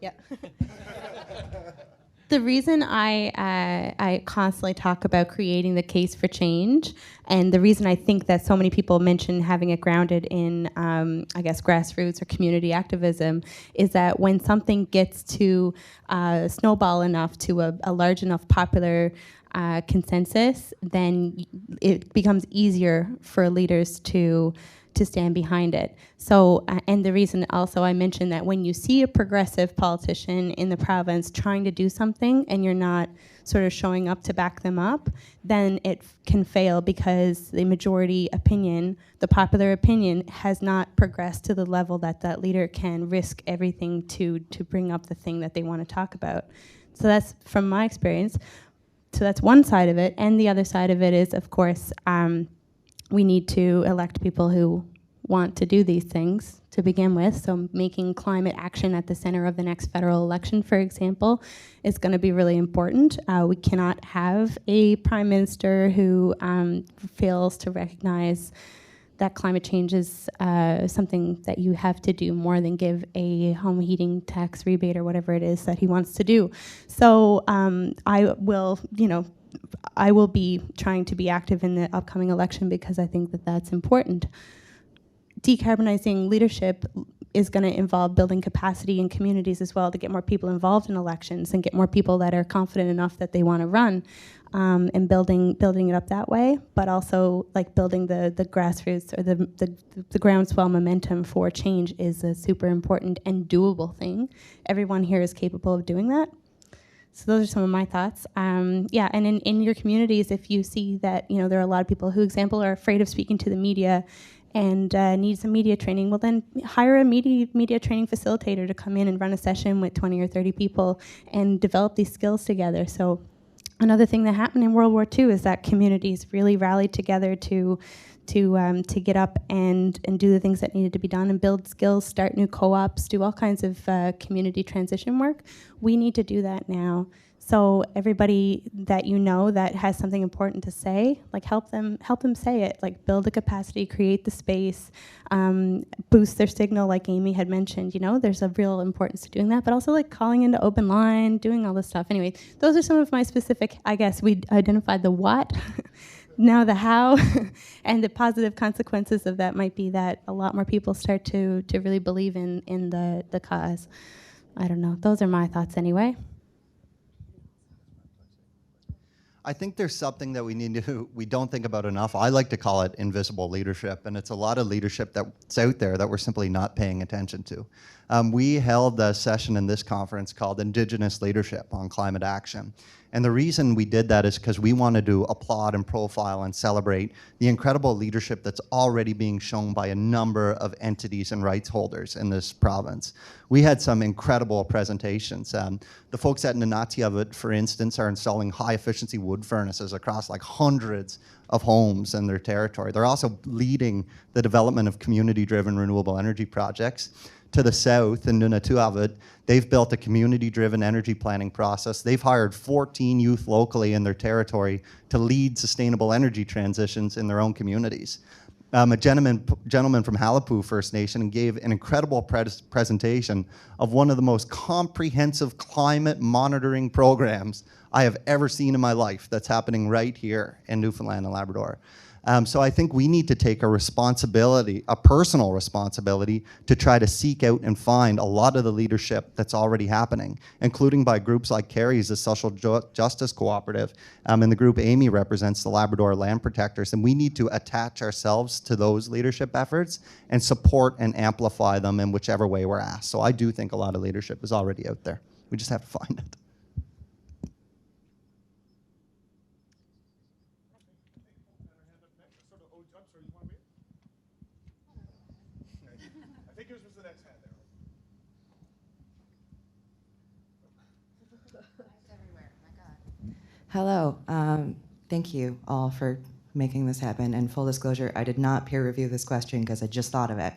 Yeah. The reason I constantly talk about creating the case for change, and the reason I think that so many people mention having it grounded in, I guess, grassroots or community activism, is that when something gets to snowball enough to a large enough popular consensus, then it becomes easier for leaders to stand behind it. So, and the reason also I mentioned that when you see a progressive politician in the province trying to do something and you're not sort of showing up to back them up, then it can fail because the majority opinion, the popular opinion, has not progressed to the level that that leader can risk everything to bring up the thing that they want to talk about. So that's from my experience. So that's one side of it. And the other side of it is, of course, we need to elect people who want to do these things to begin with. So making climate action at the center of the next federal election, for example, is going to be really important. We cannot have a prime minister who fails to recognize that climate change is something that you have to do more than give a home heating tax rebate or whatever it is that he wants to do. So I will be trying to be active in the upcoming election because I think that that's important. Decarbonizing leadership is going to involve building capacity in communities as well to get more people involved in elections and get more people that are confident enough that they want to run, and building it up that way, but also like building the grassroots or the groundswell momentum for change is a super important and doable thing. Everyone here is capable of doing that. So those are some of my thoughts. Yeah, and in your communities, if you see that there are a lot of people who, example, are afraid of speaking to the media and need some media training, well then hire a media training facilitator to come in and run a session with 20 or 30 people and develop these skills together. So another thing that happened in World War II is that communities really rallied together to get up and do the things that needed to be done and build skills, start new co-ops, do all kinds of community transition work. We need to do that now. So everybody that that has something important to say, like help them say it, like build the capacity, create the space, boost their signal like Amy had mentioned. There's a real importance to doing that, but also like calling into open line, doing all this stuff. Anyway, those are some of my specific, I guess we identified the what, now the how, and the positive consequences of that might be that a lot more people start to really believe in the cause. I don't know, those are my thoughts anyway.
I think there's something that we don't think about enough. I like to call it invisible leadership, and it's a lot of leadership that's out there that we're simply not paying attention to. We held a session in this conference called Indigenous Leadership on Climate Action. And the reason we did that is because we wanted to applaud and profile and celebrate the incredible leadership that's already being shown by a number of entities and rights holders in this province. We had some incredible presentations. The folks at Nunavut, for instance, are installing high-efficiency wood furnaces across like hundreds of homes in their territory. They're also leading the development of community-driven renewable energy projects. To the south, in Nunavut, they've built a community-driven energy planning process. They've hired 14 youth locally in their territory to lead sustainable energy transitions in their own communities. A gentleman from Halapu First Nation gave an incredible presentation of one of the most comprehensive climate monitoring programs I have ever seen in my life that's happening right here in Newfoundland and Labrador. So I think we need to take a responsibility, a personal responsibility, to try to seek out and find a lot of the leadership that's already happening, including by groups like Carrie's, the Social Justice Cooperative, and the group Amy represents, the Labrador Land Protectors. And we need to attach ourselves to those leadership efforts and support and amplify them in whichever way we're asked. So I do think a lot of leadership is already out there. We just have to find it.
Hello. Thank you all for making this happen. And full disclosure, I did not peer review this question because I just thought of it.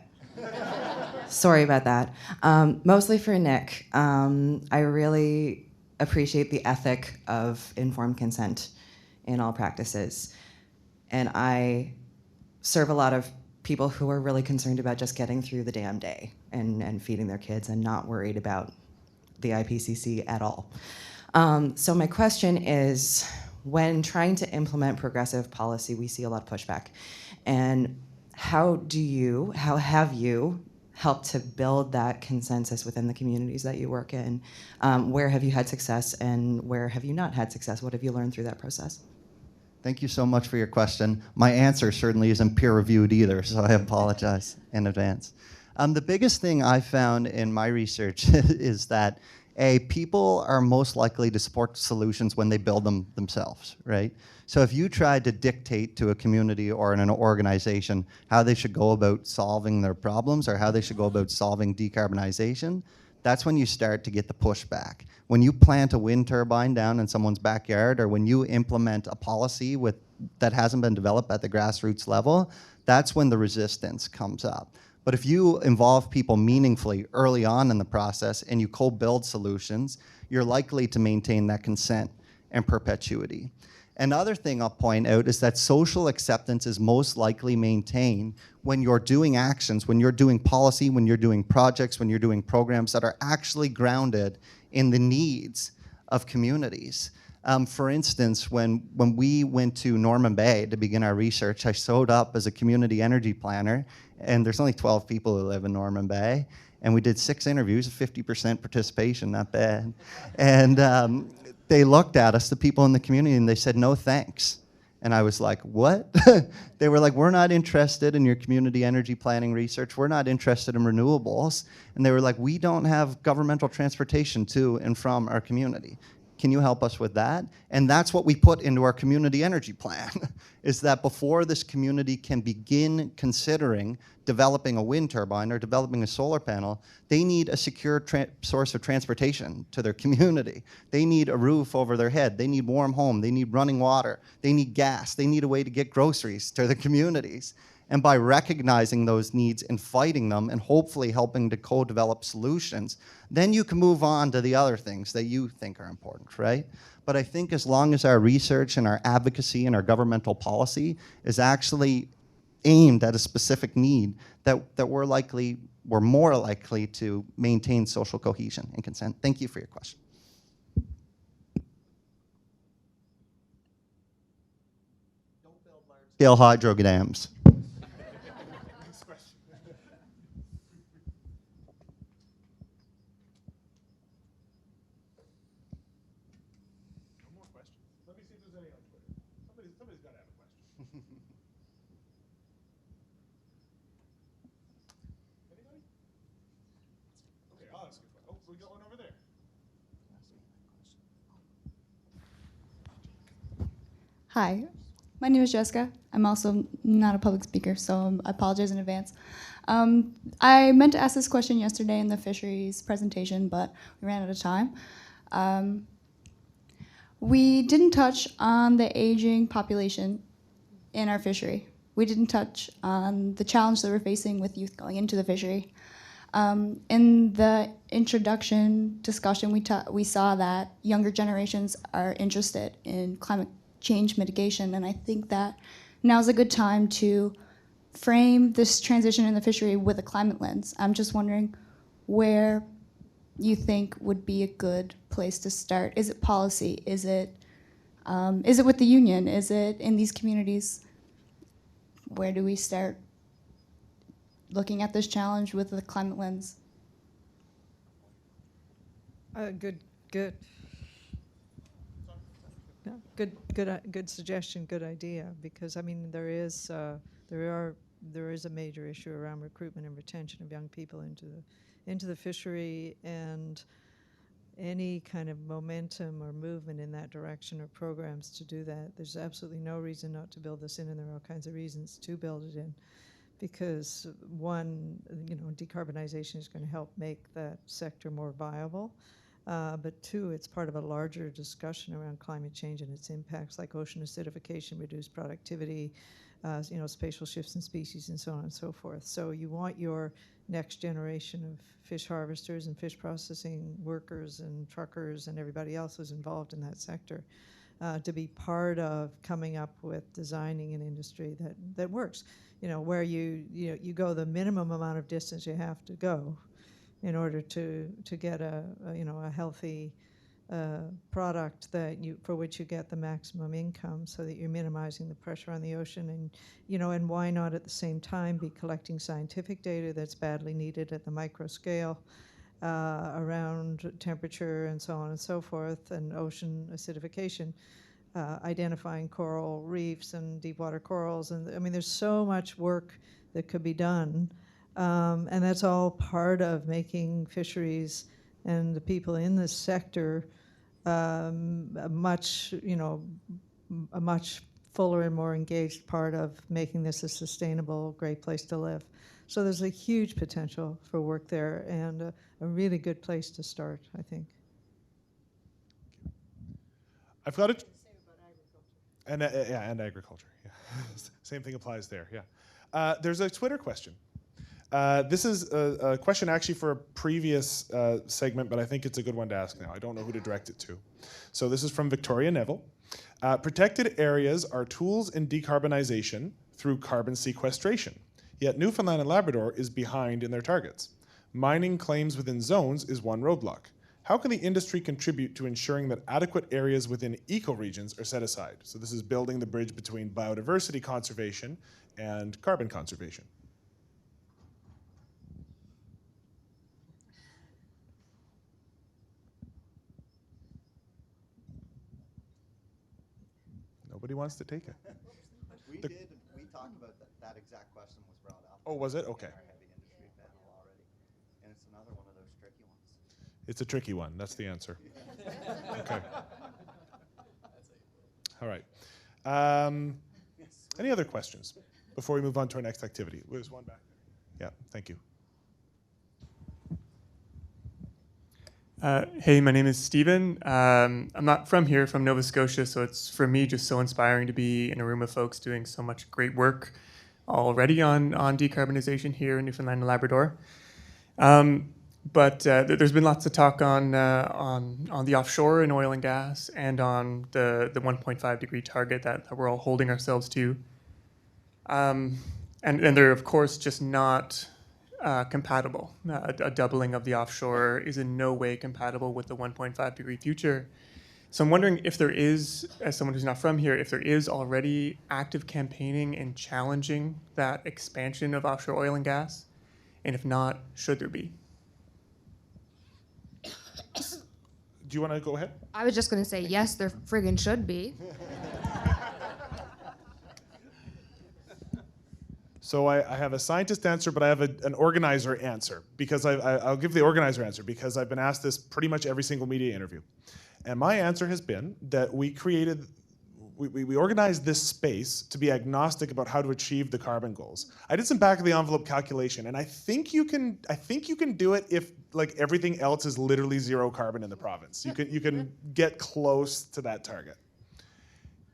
Sorry about that. Mostly for Nick. I really appreciate the ethic of informed consent in all practices. And I serve a lot of people who are really concerned about just getting through the damn day and feeding their kids and not worried about the IPCC at all. So my question is, when trying to implement progressive policy, we see a lot of pushback. And how have you helped to build that consensus within the communities that you work in? Where have you had success and where have you not had success? What have you learned through that process?
Thank you so much for your question. My answer certainly isn't peer-reviewed either, so I apologize in advance. The biggest thing I found in my research is that people are most likely to support solutions when they build them themselves, right? So if you tried to dictate to a community or an organization how they should go about solving their problems or how they should go about solving decarbonization, that's when you start to get the pushback. When you plant a wind turbine down in someone's backyard, or when you implement a policy that hasn't been developed at the grassroots level, that's when the resistance comes up. But if you involve people meaningfully early on in the process and you co-build solutions, you're likely to maintain that consent and perpetuity. Another thing I'll point out is that social acceptance is most likely maintained when you're doing actions, when you're doing policy, when you're doing projects, when you're doing programs that are actually grounded in the needs of communities. For instance, when we went to Norman Bay to begin our research, I showed up as a community energy planner, and there's only 12 people who live in Norman Bay, and we did 6 interviews, 50% participation, not bad. And they looked at us, the people in the community, and they said, "No thanks." And I was like, "What?" They were like, "We're not interested in your community energy planning research. We're not interested in renewables." And they were like, "We don't have governmental transportation to and from our community. Can you help us with that?" And that's what we put into our community energy plan, is that before this community can begin considering developing a wind turbine or developing a solar panel, they need a secure source of transportation to their community. They need a roof over their head. They need warm home. They need running water. They need gas. They need a way to get groceries to their communities. And by recognizing those needs and fighting them and hopefully helping to co-develop solutions, then you can move on to the other things that you think are important, right? But I think as long as our research and our advocacy and our governmental policy is actually aimed at a specific need, that we're more likely to maintain social cohesion and consent. Thank you for your question. Don't build large-scale hydro dams.
Hi, my name is Jessica. I'm also not a public speaker, so I apologize in advance. I meant to ask this question yesterday in the fisheries presentation, but we ran out of time. We didn't touch on the aging population in our fishery. We didn't touch on the challenge that we're facing with youth going into the fishery. In the introduction discussion, we saw that younger generations are interested in climate change mitigation, and I think that now's a good time to frame this transition in the fishery with a climate lens. I'm just wondering where you think would be a good place to start. Is it policy? Is it with the union? Is it in these communities? where do we start looking at this challenge with the climate lens?
Good. Yeah, good suggestion, good idea. Because I mean, there is a major issue around recruitment and retention of young people into the fishery, and any kind of momentum or movement in that direction or programs to do that. There's absolutely no reason not to build this in, and there are all kinds of reasons to build it in. Because one, decarbonization is going to help make that sector more viable. But two, it's part of a larger discussion around climate change and its impacts, like ocean acidification, reduced productivity, spatial shifts in species, and so on and so forth. So you want your next generation of fish harvesters and fish processing workers and truckers and everybody else who's involved in that sector to be part of coming up with designing an industry that works. Where you go the minimum amount of distance you have to go in order to get a healthy product for which you get the maximum income, so that you're minimizing the pressure on the ocean. And why not at the same time be collecting scientific data that's badly needed at the micro scale around temperature and so on and so forth, and ocean acidification, identifying coral reefs and deep water corals. And I mean, there's so much work that could be done. And that's all part of making fisheries and the people in this sector a much fuller and more engaged part of making this a sustainable, great place to live. So there's a huge potential for work there, and a really good place to start, I think.
I've got it. And agriculture. Yeah. Same thing applies there. Yeah. There's a Twitter question. This is a question actually for a previous segment, but I think it's a good one to ask now. I don't know who to direct it to. So this is from Victoria Neville. Protected areas are tools in decarbonization through carbon sequestration, yet Newfoundland and Labrador is behind in their targets. Mining claims within zones is one roadblock. How can the industry contribute to ensuring that adequate areas within ecoregions are set aside? So this is building the bridge between biodiversity conservation and carbon conservation. Nobody wants to take it.
We talked about that exact question was brought up.
Oh, was it? Okay.
In our heavy industry panel already. And it's another one of those tricky ones.
It's a tricky one. That's the answer. Okay. All right. Any other questions before we move on to our next activity? There's one back there. Yeah, thank you.
Hey, my name is Stephen. I'm not from here, from Nova Scotia, so it's for me just so inspiring to be in a room of folks doing so much great work already on decarbonization here in Newfoundland and Labrador. But there's been lots of talk on the offshore in oil and gas, and on the 1.5 degree target that we're all holding ourselves to. And they're, of course, just not compatible. A doubling of the offshore is in no way compatible with the 1.5 degree future. So I'm wondering if there is, as someone who's not from here, if there is already active campaigning and challenging that expansion of offshore oil and gas, and if not, should there be?
Do you want to go ahead?
I was just going to say, yes, there friggin' should be.
So I have a scientist answer, but I have an organizer answer, because I'll give the organizer answer, because I've been asked this pretty much every single media interview. And my answer has been that we organized this space to be agnostic about how to achieve the carbon goals. I did some back of the envelope calculation, and I think you can do it if like everything else is literally zero carbon in the province. You can get close to that target.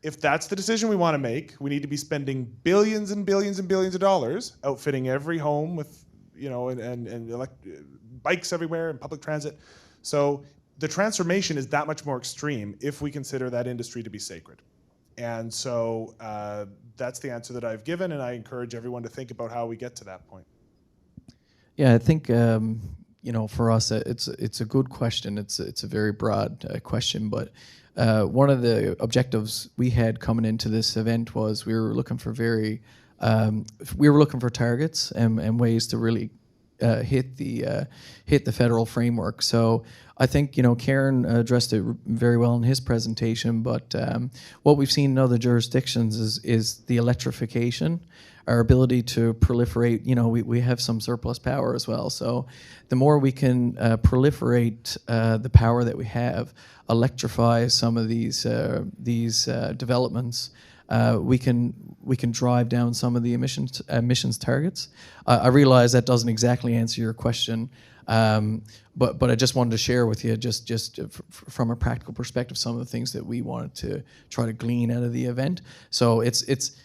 If that's the decision we want to make, we need to be spending billions and billions and billions of dollars outfitting every home with, and bikes everywhere and public transit. So the transformation is that much more extreme if we consider that industry to be sacred. And so that's the answer that I've given, and I encourage everyone to think about how we get to that point.
Yeah, I think for us, it's a good question. It's a very broad question, but one of the objectives we had coming into this event was we were looking for very we were looking for targets and ways to really hit the federal framework. So I think, you know, Karen addressed it very well in his presentation, but what we've seen in other jurisdictions is the electrification, our ability to proliferate. You know, we have some surplus power as well. So the more we can proliferate the power that we have, electrify some of these developments, we can drive down some of the emissions targets. I realize that doesn't exactly answer your question, but I just wanted to share with you, just from a practical perspective, some of the things that we wanted to try to glean out of the event. So it's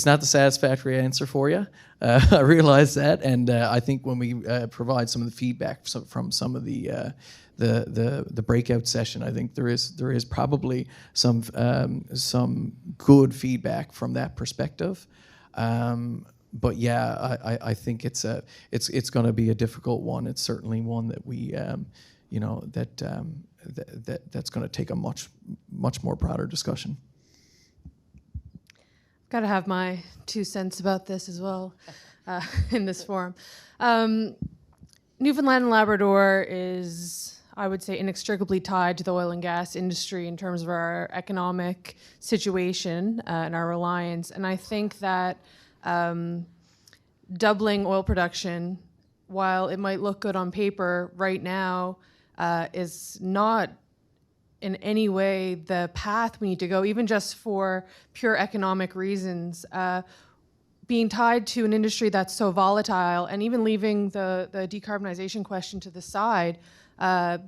not the satisfactory answer for you. I realize that, and I think when we provide some of the feedback from some of the breakout session, I think there is probably some good feedback from that perspective. But yeah, I think it's going to be a difficult one. It's certainly one that we that's going to take a much more broader discussion.
Got to have my 2 cents about this as well in this forum. Newfoundland and Labrador is, I would say, inextricably tied to the oil and gas industry in terms of our economic situation and our reliance. And I think that doubling oil production, while it might look good on paper right now, is not in any way the path we need to go, even just for pure economic reasons. Being tied to an industry that's so volatile, and even leaving the decarbonization question to the side,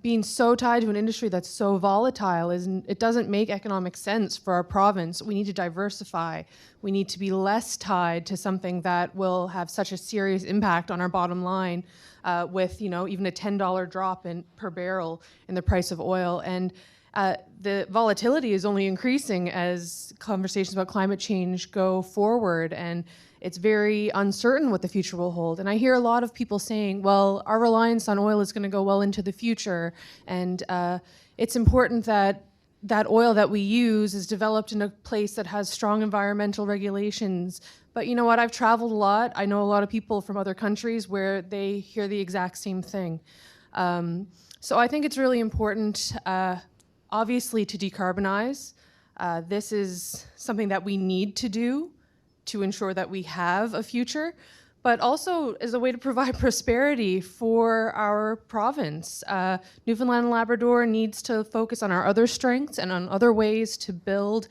being so tied to an industry that's so volatile, it doesn't make economic sense for our province. We need to diversify. We need to be less tied to something that will have such a serious impact on our bottom line, with, you know, even a $10 drop per barrel in the price of oil. And the volatility is only increasing as conversations about climate change go forward, and it's very uncertain what the future will hold. And I hear a lot of people saying, well, our reliance on oil is going to go well into the future, and it's important that that oil that we use is developed in a place that has strong environmental regulations. But you know what? I've traveled a lot. I know a lot of people from other countries where they hear the exact same thing. So I think it's really important, obviously, to decarbonize. This is something that we need to do to ensure that we have a future, but also as a way to provide prosperity for our province. Newfoundland and Labrador needs to focus on our other strengths and on other ways to build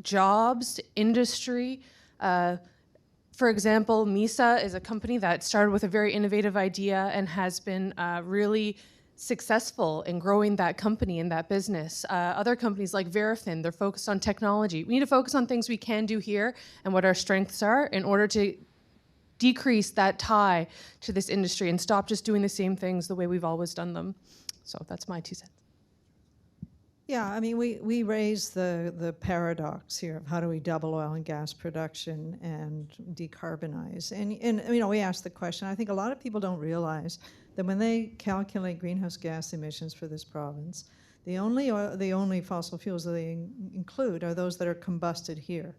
jobs, industry. For example, MISA is a company that started with a very innovative idea and has been really successful in growing that company and that business. Other companies like Verafin, they're focused on technology. We need to focus on things we can do here and what our strengths are in order to decrease that tie to this industry and stop just doing the same things the way we've always done them. So that's my 2 cents.
Yeah, I mean, we raise the paradox here of how do we double oil and gas production and decarbonize. And you know, we ask the question, I think a lot of people don't realize that when they calculate greenhouse gas emissions for this province, the only fossil fuels that they include are those that are combusted here.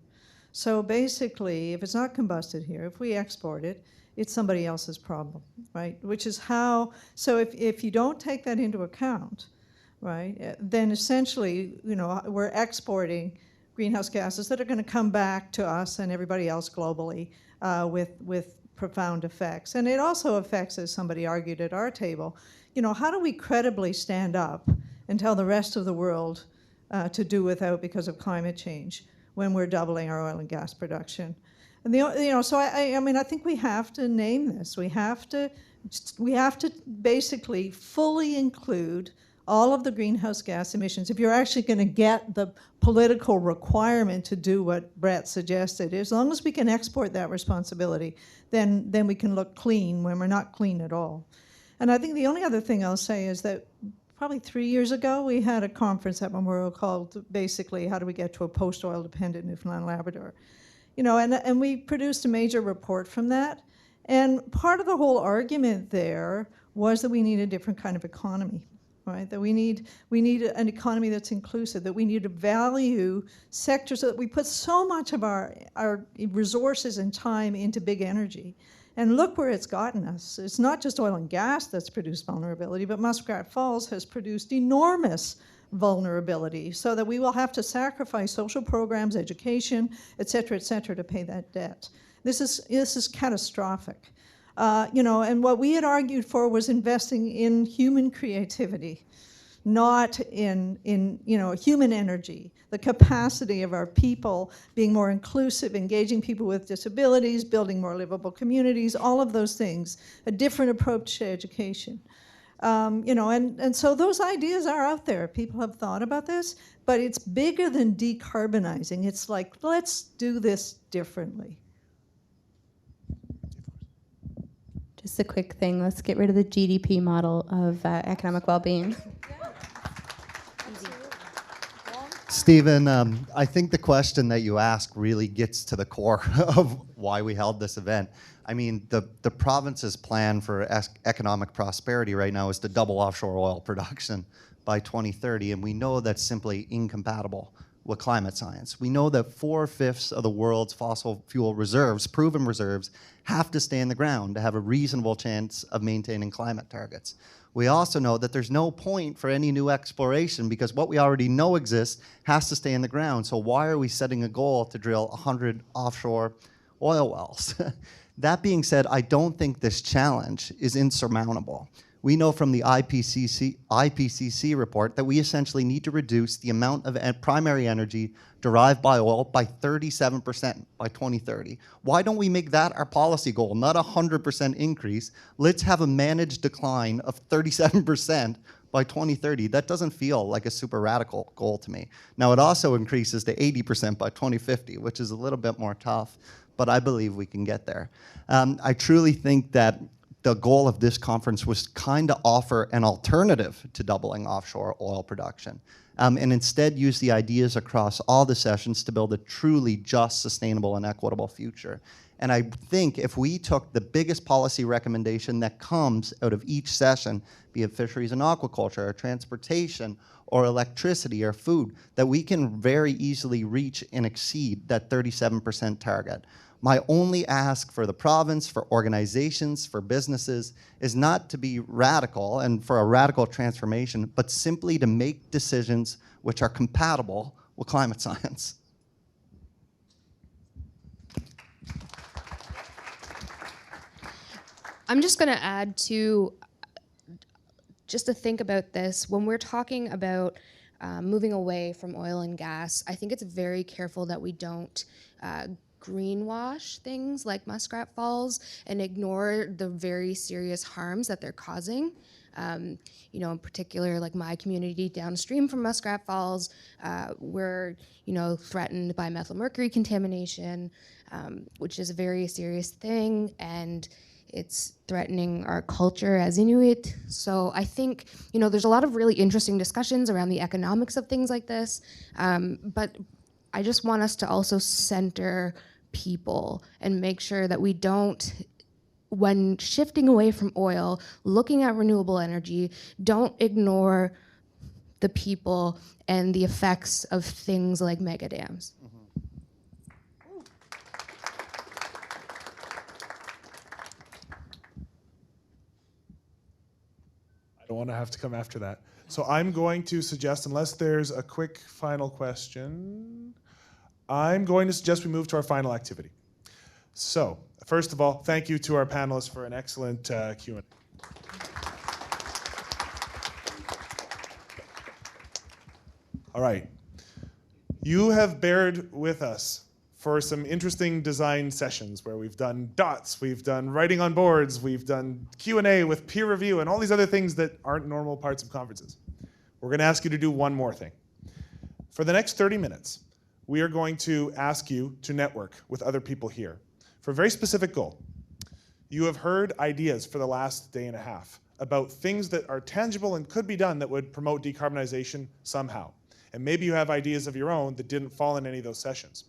So basically, if it's not combusted here, if we export it, it's somebody else's problem, right? Which is how, so if you don't take that into account, right, then essentially, you know, we're exporting greenhouse gases that are going to come back to us and everybody else globally with profound effects. And it also affects, as somebody argued at our table, you know, how do we credibly stand up and tell the rest of the world to do without because of climate change when we're doubling our oil and gas production? And you know, so I mean, I think we have to name this. We have to basically fully include all of the greenhouse gas emissions. If you're actually going to get the political requirement to do what Brett suggested, as long as we can export that responsibility, then we can look clean when we're not clean at all. And I think the only other thing I'll say is that probably 3 years ago, we had a conference at Memorial called basically How Do We Get to a Post-Oil Dependent Newfoundland and Labrador? You know, and we produced a major report from that. And part of the whole argument there was that we need a different kind of economy. right? That we need an economy that's inclusive, that we need to value sectors, that we put so much of our resources and time into big energy. And look where it's gotten us. It's not just oil and gas that's produced vulnerability, but Muskrat Falls has produced enormous vulnerability, so that we will have to sacrifice social programs, education, et cetera, to pay that debt. This is catastrophic. And what we had argued for was investing in human creativity, not in human energy, the capacity of our people being more inclusive, engaging people with disabilities, building more livable communities, all of those things, a different approach to education. And so those ideas are out there. People have thought about this, but it's bigger than decarbonizing. It's like, let's do this differently.
Just a quick thing, let's get rid of the GDP model of economic well-being.
Stephen, I think the question that you ask really gets to the core of why we held this event. I mean, the province's plan for economic prosperity right now is to double offshore oil production by 2030, and we know that's simply incompatible with climate science. We know that 4/5 of the world's fossil fuel reserves, proven reserves, have to stay in the ground to have a reasonable chance of maintaining climate targets. We also know that there's no point for any new exploration because what we already know exists has to stay in the ground. So why are we setting a goal to drill 100 offshore oil wells? That being said, I don't think this challenge is insurmountable. We know from the IPCC report that we essentially need to reduce the amount of primary energy derived by oil by 37% by 2030. Why don't we make that our policy goal, not a 100% increase? Let's have a managed decline of 37% by 2030. That doesn't feel like a super radical goal to me. Now, it also increases to 80% by 2050, which is a little bit more tough, but I believe we can get there. I truly think that the goal of this conference was kind of offer an alternative to doubling offshore oil production, and instead use the ideas across all the sessions to build a truly just, sustainable, and equitable future. And I think if we took the biggest policy recommendation that comes out of each session, be it fisheries and aquaculture, or transportation, or electricity, or food, that we can very easily reach and exceed that 37% target. My only ask for the province, for organizations, for businesses, is not to be radical and for a radical transformation, but simply to make decisions which are compatible with climate science.
I'm just going to add to, just to think about this, when we're talking about moving away from oil and gas, I think it's very careful that we don't greenwash things like Muskrat Falls and ignore the very serious harms that they're causing. In particular, like my community downstream from Muskrat Falls, we're, threatened by methylmercury contamination, which is a very serious thing, and it's threatening our culture as Inuit. So I think, there's a lot of really interesting discussions around the economics of things like this, but I just want us to also center people and make sure that we don't, when shifting away from oil, looking at renewable energy, don't ignore the people and the effects of things like mega dams.
I don't want to have to come after that. So I'm going to suggest, unless there's a quick final question, I'm going to suggest we move to our final activity. So, first of all, thank you to our panelists for an excellent Q&A. All right. You have bared with us for some interesting design sessions where we've done dots, we've done writing on boards, we've done Q&A with peer review and all these other things that aren't normal parts of conferences. We're going to ask you to do one more thing. For the next 30 minutes, we are going to ask you to network with other people here for a very specific goal. You have heard ideas for the last day and a half about things that are tangible and could be done that would promote decarbonization somehow. And maybe you have ideas of your own that didn't fall in any of those sessions.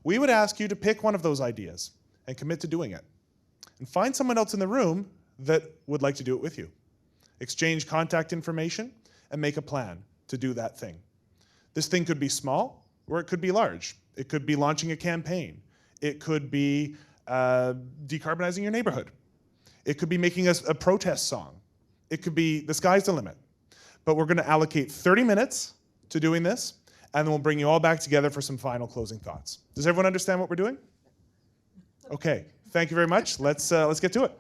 We would ask you to pick one of those ideas and commit to doing it. And find someone else in the room that would like to do it with you. Exchange contact information. and make a plan to do that thing. This thing could be small or it could be large. It could be launching a campaign. It could be decarbonizing your neighborhood. It could be making a protest song. It could be, the sky's the limit. But we're going to allocate 30 minutes to doing this, and then we'll bring you all back together for some final closing thoughts. Does everyone understand what we're doing? Okay, thank you very much. Let's get to it.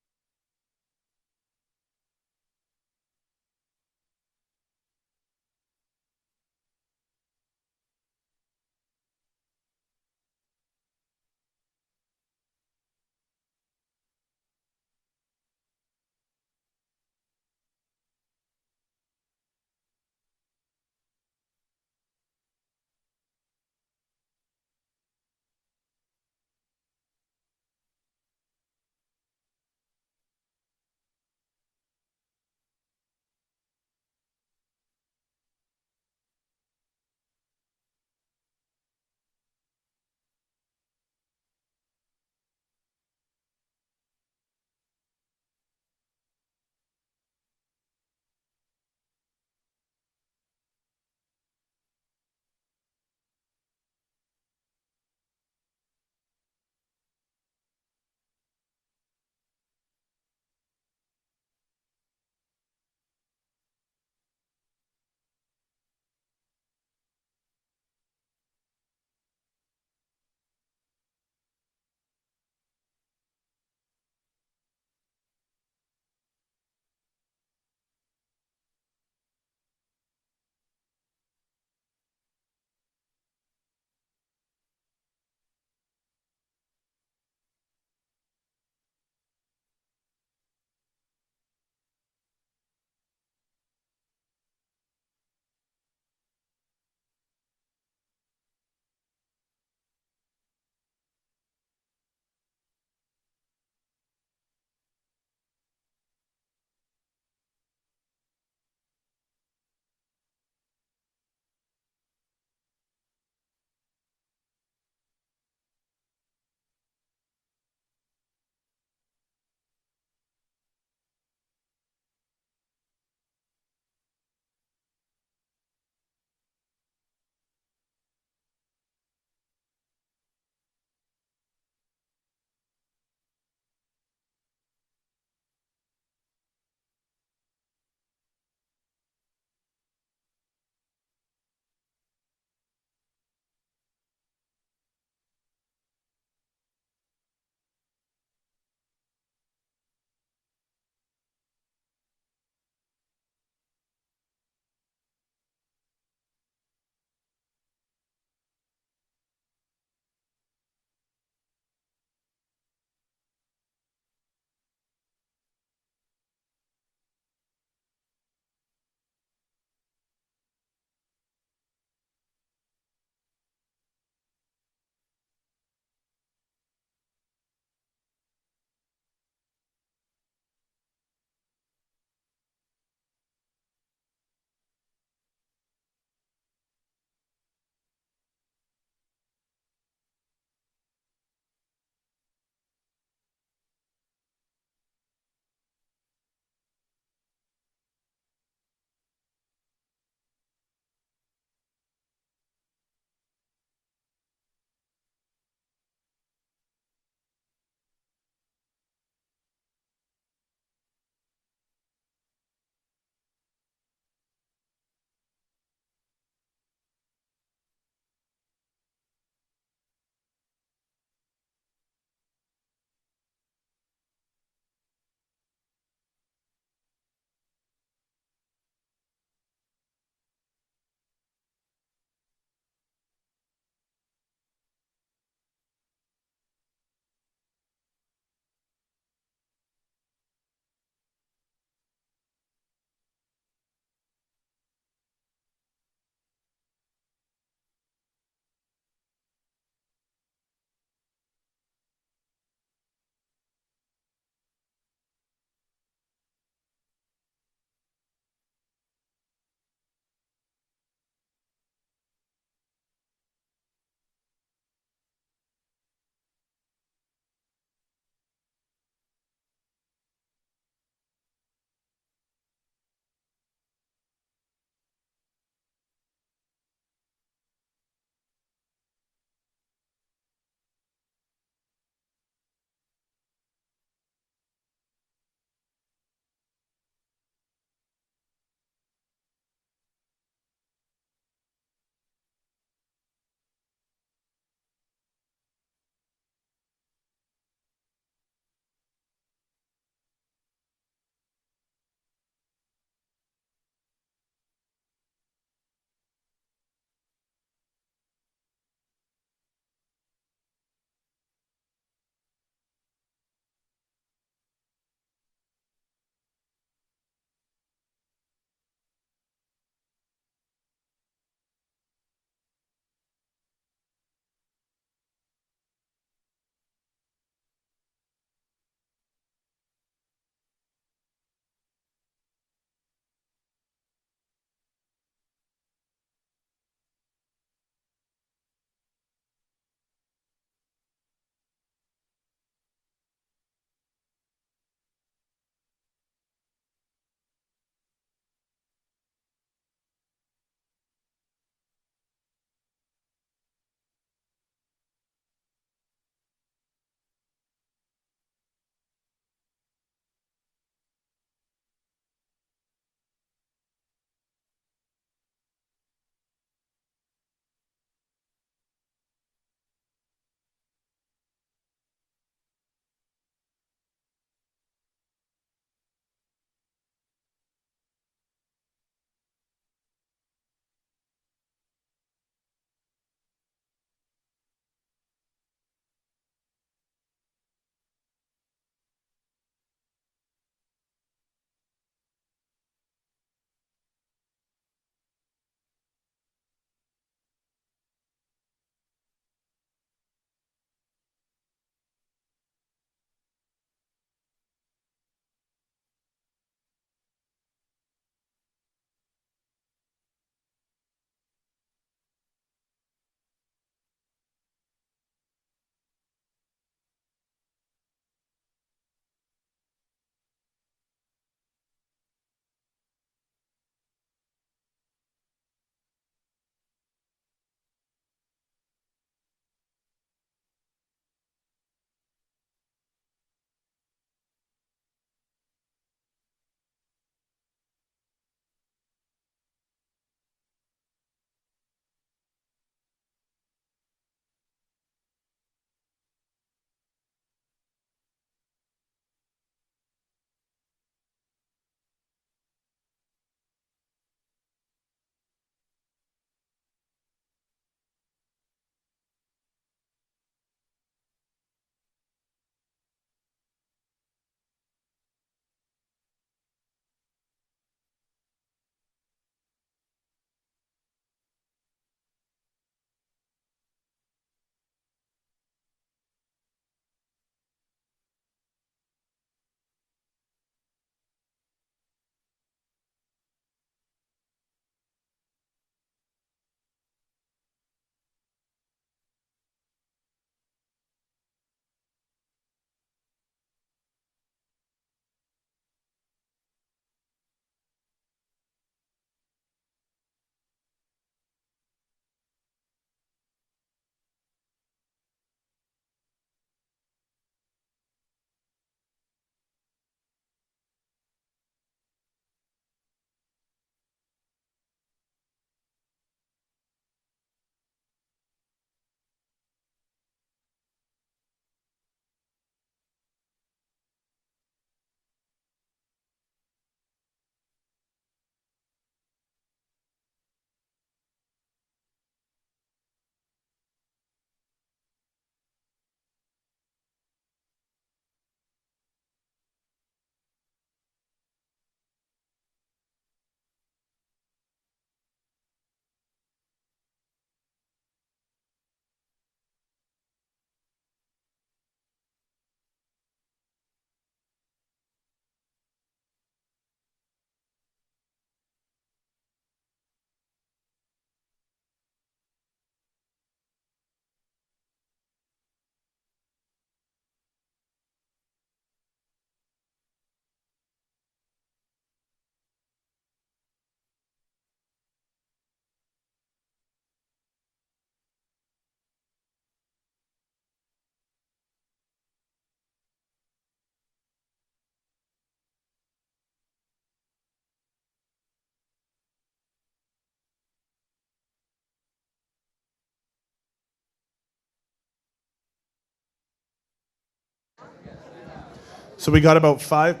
So we got about five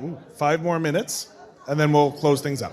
more minutes, and then we'll close things up.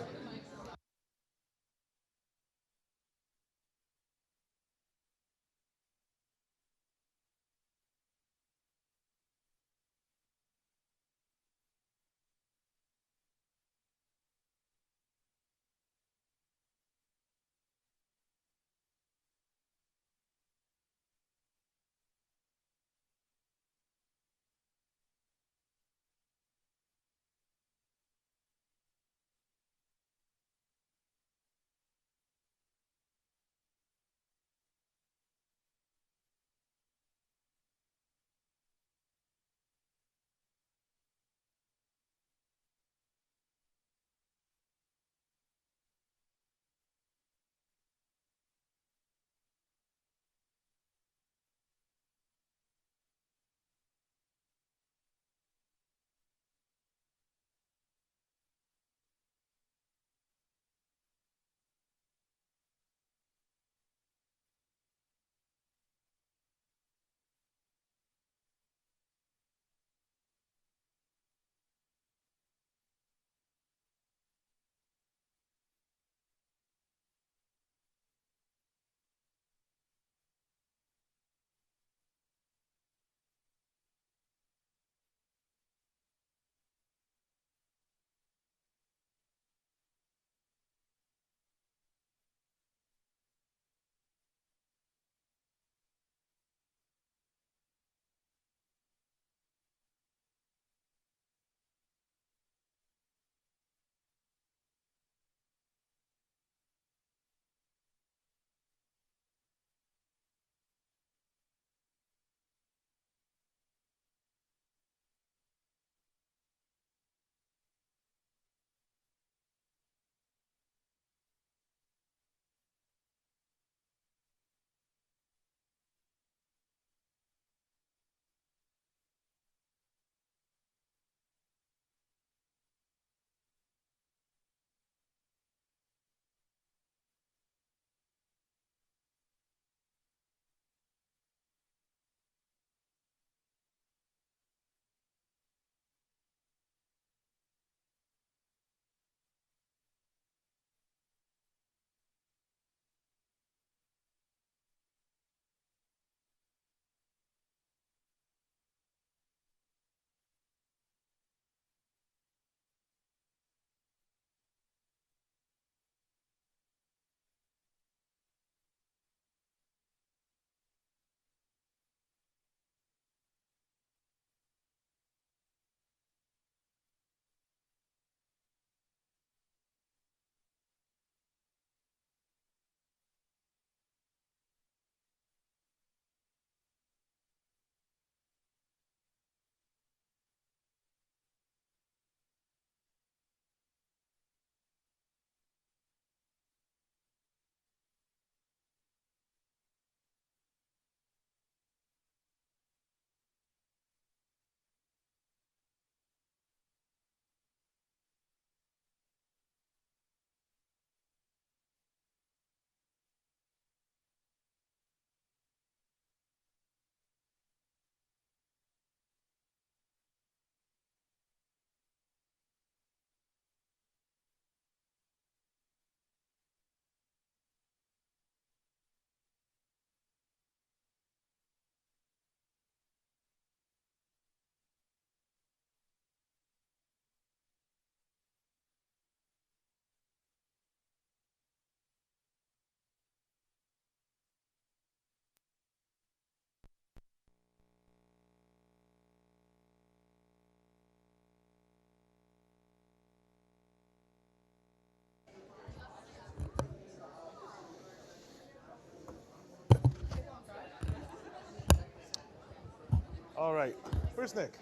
All right. Where's Nick?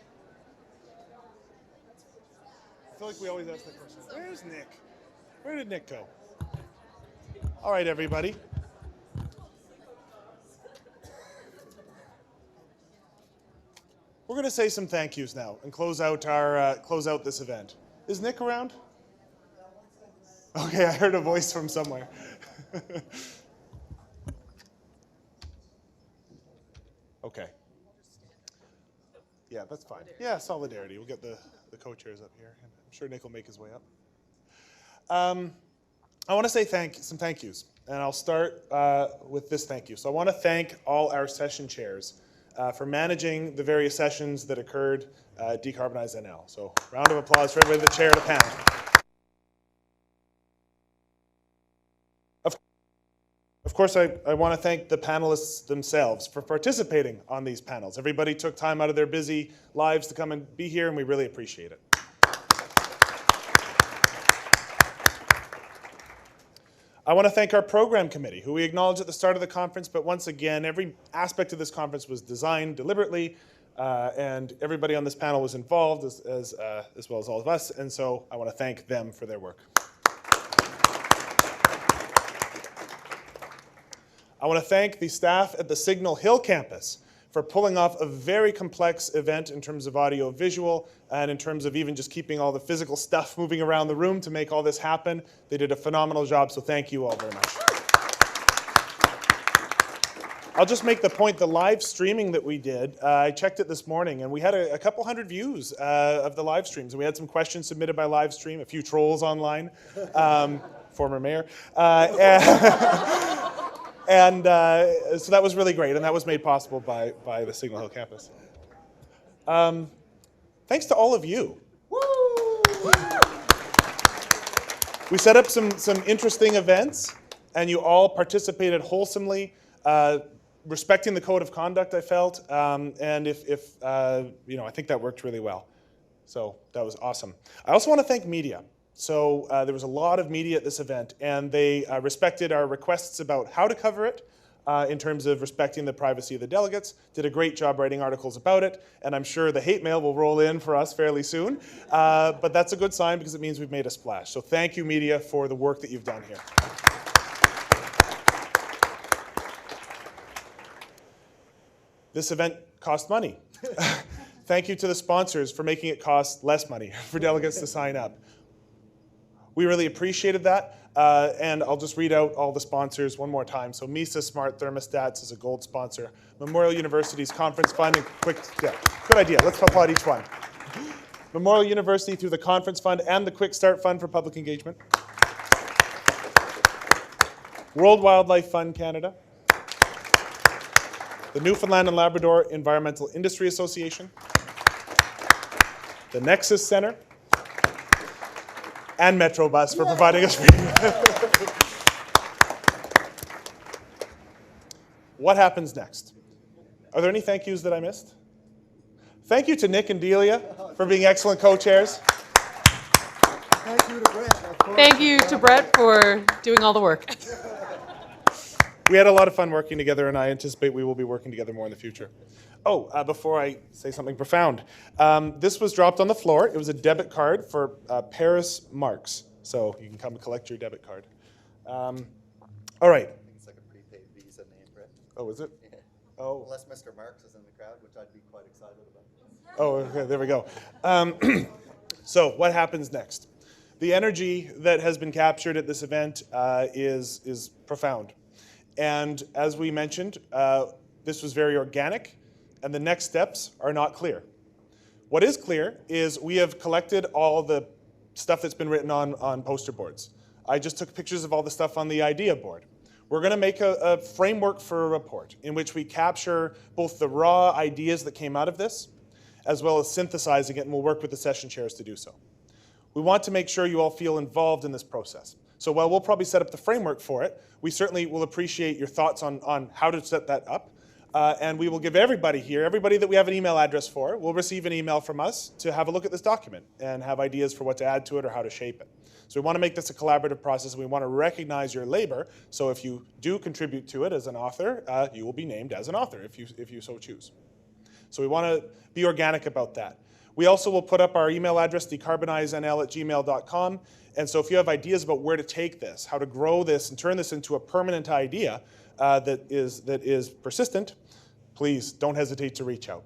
I feel like we always ask that question. Where's Nick? Where did Nick go? All right, everybody. We're going to say some thank yous now and close out this event. Is Nick around? Okay, I heard a voice from somewhere. Okay. Yeah, that's fine. Yeah, solidarity. We'll get the co-chairs up here. I'm sure Nick will make his way up. I want to say some thank yous, and I'll start with this thank you. So I want to thank all our session chairs for managing the various sessions that occurred at Decarbonize NL. So round of applause for everybody that chaired the panel. Of course, I want to thank the panelists themselves for participating on these panels. Everybody took time out of their busy lives to come and be here, and we really appreciate it. I want to thank our program committee, who we acknowledged at the start of the conference, but once again, every aspect of this conference was designed deliberately, and everybody on this panel was involved, as well as all of us, and so I want to thank them for their work. I want to thank the staff at the Signal Hill campus for pulling off a very complex event in terms of audio visual and in terms of even just keeping all the physical stuff moving around the room to make all this happen. They did a phenomenal job, so thank you all very much. I'll just make the point, the live streaming that we did, I checked it this morning, and we had a couple hundred views of the live streams. And we had some questions submitted by live stream, a few trolls online, former mayor. And so that was really great, and that was made possible by the Signal Hill campus. Thanks to all of you. We set up some interesting events, and you all participated wholesomely, respecting the code of conduct, I felt, and I think that worked really well. So that was awesome. I also want to thank media. So there was a lot of media at this event, and they respected our requests about how to cover it in terms of respecting the privacy of the delegates, did a great job writing articles about it, and I'm sure the hate mail will roll in for us fairly soon. But that's a good sign because it means we've made a splash. So thank you, media, for the work that you've done here. This event cost money. Thank you to the sponsors for making it cost less money for delegates to sign up. We really appreciated that, and I'll just read out all the sponsors one more time. So MISA Smart Thermostats is a gold sponsor. Memorial University's Conference Fund and good idea. Let's applaud each one. Memorial University through the Conference Fund and the Quick Start Fund for Public Engagement. World Wildlife Fund Canada. The Newfoundland and Labrador Environmental Industry Association. The Nexus Center. And Metrobus for providing us free. What happens next? Are there any thank yous that I missed? Thank you to Nick and Delia for being excellent co-chairs.
Thank you to Brett.
Thank you to Brett for doing all the work.
We had a lot of fun working together, and I anticipate we will be working together more in the future. Oh, before I say something profound, this was dropped on the floor. It was a debit card for Paris Marks, so you can come and collect your debit card. All right.
I think it's like a prepaid Visa name, Brett.
Oh, is it?
Yeah.
Oh.
Unless Mr. Marks is in the crowd, which I'd be quite excited about.
Oh, okay, there we go. So what happens next? The energy that has been captured at this event is profound. And as we mentioned, this was very organic, and the next steps are not clear. What is clear is we have collected all the stuff that's been written on poster boards. I just took pictures of all the stuff on the idea board. We're going to make a framework for a report in which we capture both the raw ideas that came out of this, as well as synthesizing it, and we'll work with the session chairs to do so. We want to make sure you all feel involved in this process. So while we'll probably set up the framework for it, we certainly will appreciate your thoughts on how to set that up. And we will give everybody here, everybody that we have an email address for, will receive an email from us to have a look at this document and have ideas for what to add to it or how to shape it. So we want to make this a collaborative process, and we want to recognize your labor. So if you do contribute to it as an author, you will be named as an author if you so choose. So we want to be organic about that. We also will put up our email address, decarbonizenl@gmail.com. And so if you have ideas about where to take this, how to grow this and turn this into a permanent idea that is persistent, please don't hesitate to reach out.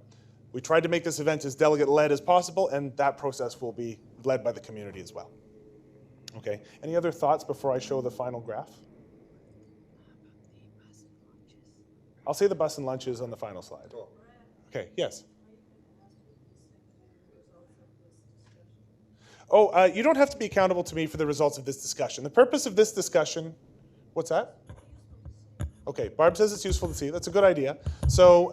We tried to make this event as delegate-led as possible, and that process will be led by the community as well. Okay, any other thoughts before I show the final graph? I'll say the bus and lunches on the final slide. Okay, yes? Oh, you don't have to be accountable to me for the results of this discussion. The purpose of this discussion, what's that? Okay, Barb says it's useful to see. That's a good idea. So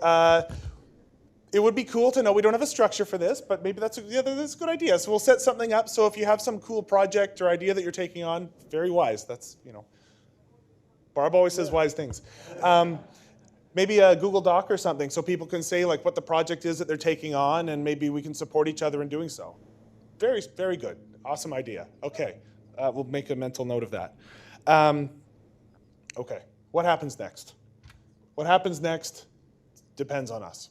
it would be cool to know we don't have a structure for this, but maybe that's a good idea. So we'll set something up. So if you have some cool project or idea that you're taking on, very wise. That's, Barb always says wise things. Maybe a Google Doc or something so people can say like what the project is that they're taking on, and maybe we can support each other in doing so. Very, very good. Awesome idea. Okay, we'll make a mental note of that. Okay, what happens next? What happens next depends on us.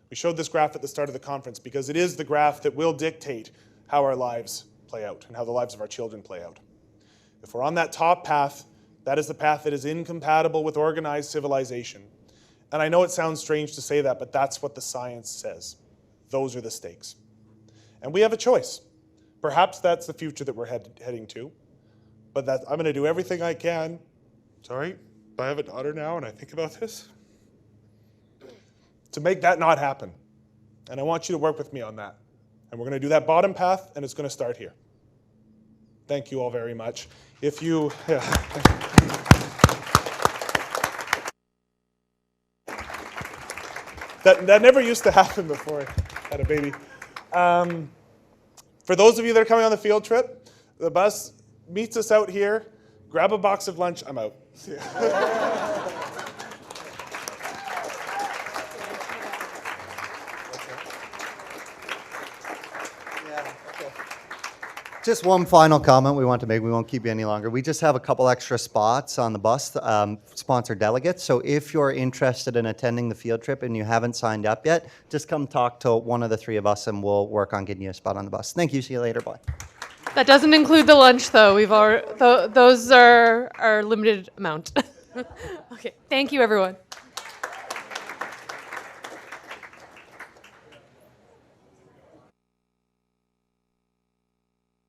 We showed this graph at the start of the conference because it is the graph that will dictate how our lives play out and how the lives of our children play out. If we're on that top path, that is the path that is incompatible with organized civilization. And I know it sounds strange to say that, but that's what the science says. Those are the stakes. And we have a choice. Perhaps that's the future that we're heading to, but I'm going to do everything I can. Sorry, I have a daughter now and I think about this. To make that not happen. And I want you to work with me on that. And we're going to do that bottom path, and it's going to start here. Thank you all very much. If you... That never used to happen before I had a baby. For those of you that are coming on the field trip, the bus meets us out here. Grab a box of lunch. I'm out. See ya.
Just one final comment we want to make. We won't keep you any longer. We just have a couple extra spots on the bus, sponsored delegates. So if you're interested in attending the field trip and you haven't signed up yet, just come talk to one of the three of us and we'll work on getting you a spot on the bus. Thank you. See you later. Bye.
That doesn't include the lunch, though. Those are our limited amount. Okay. Thank you, everyone.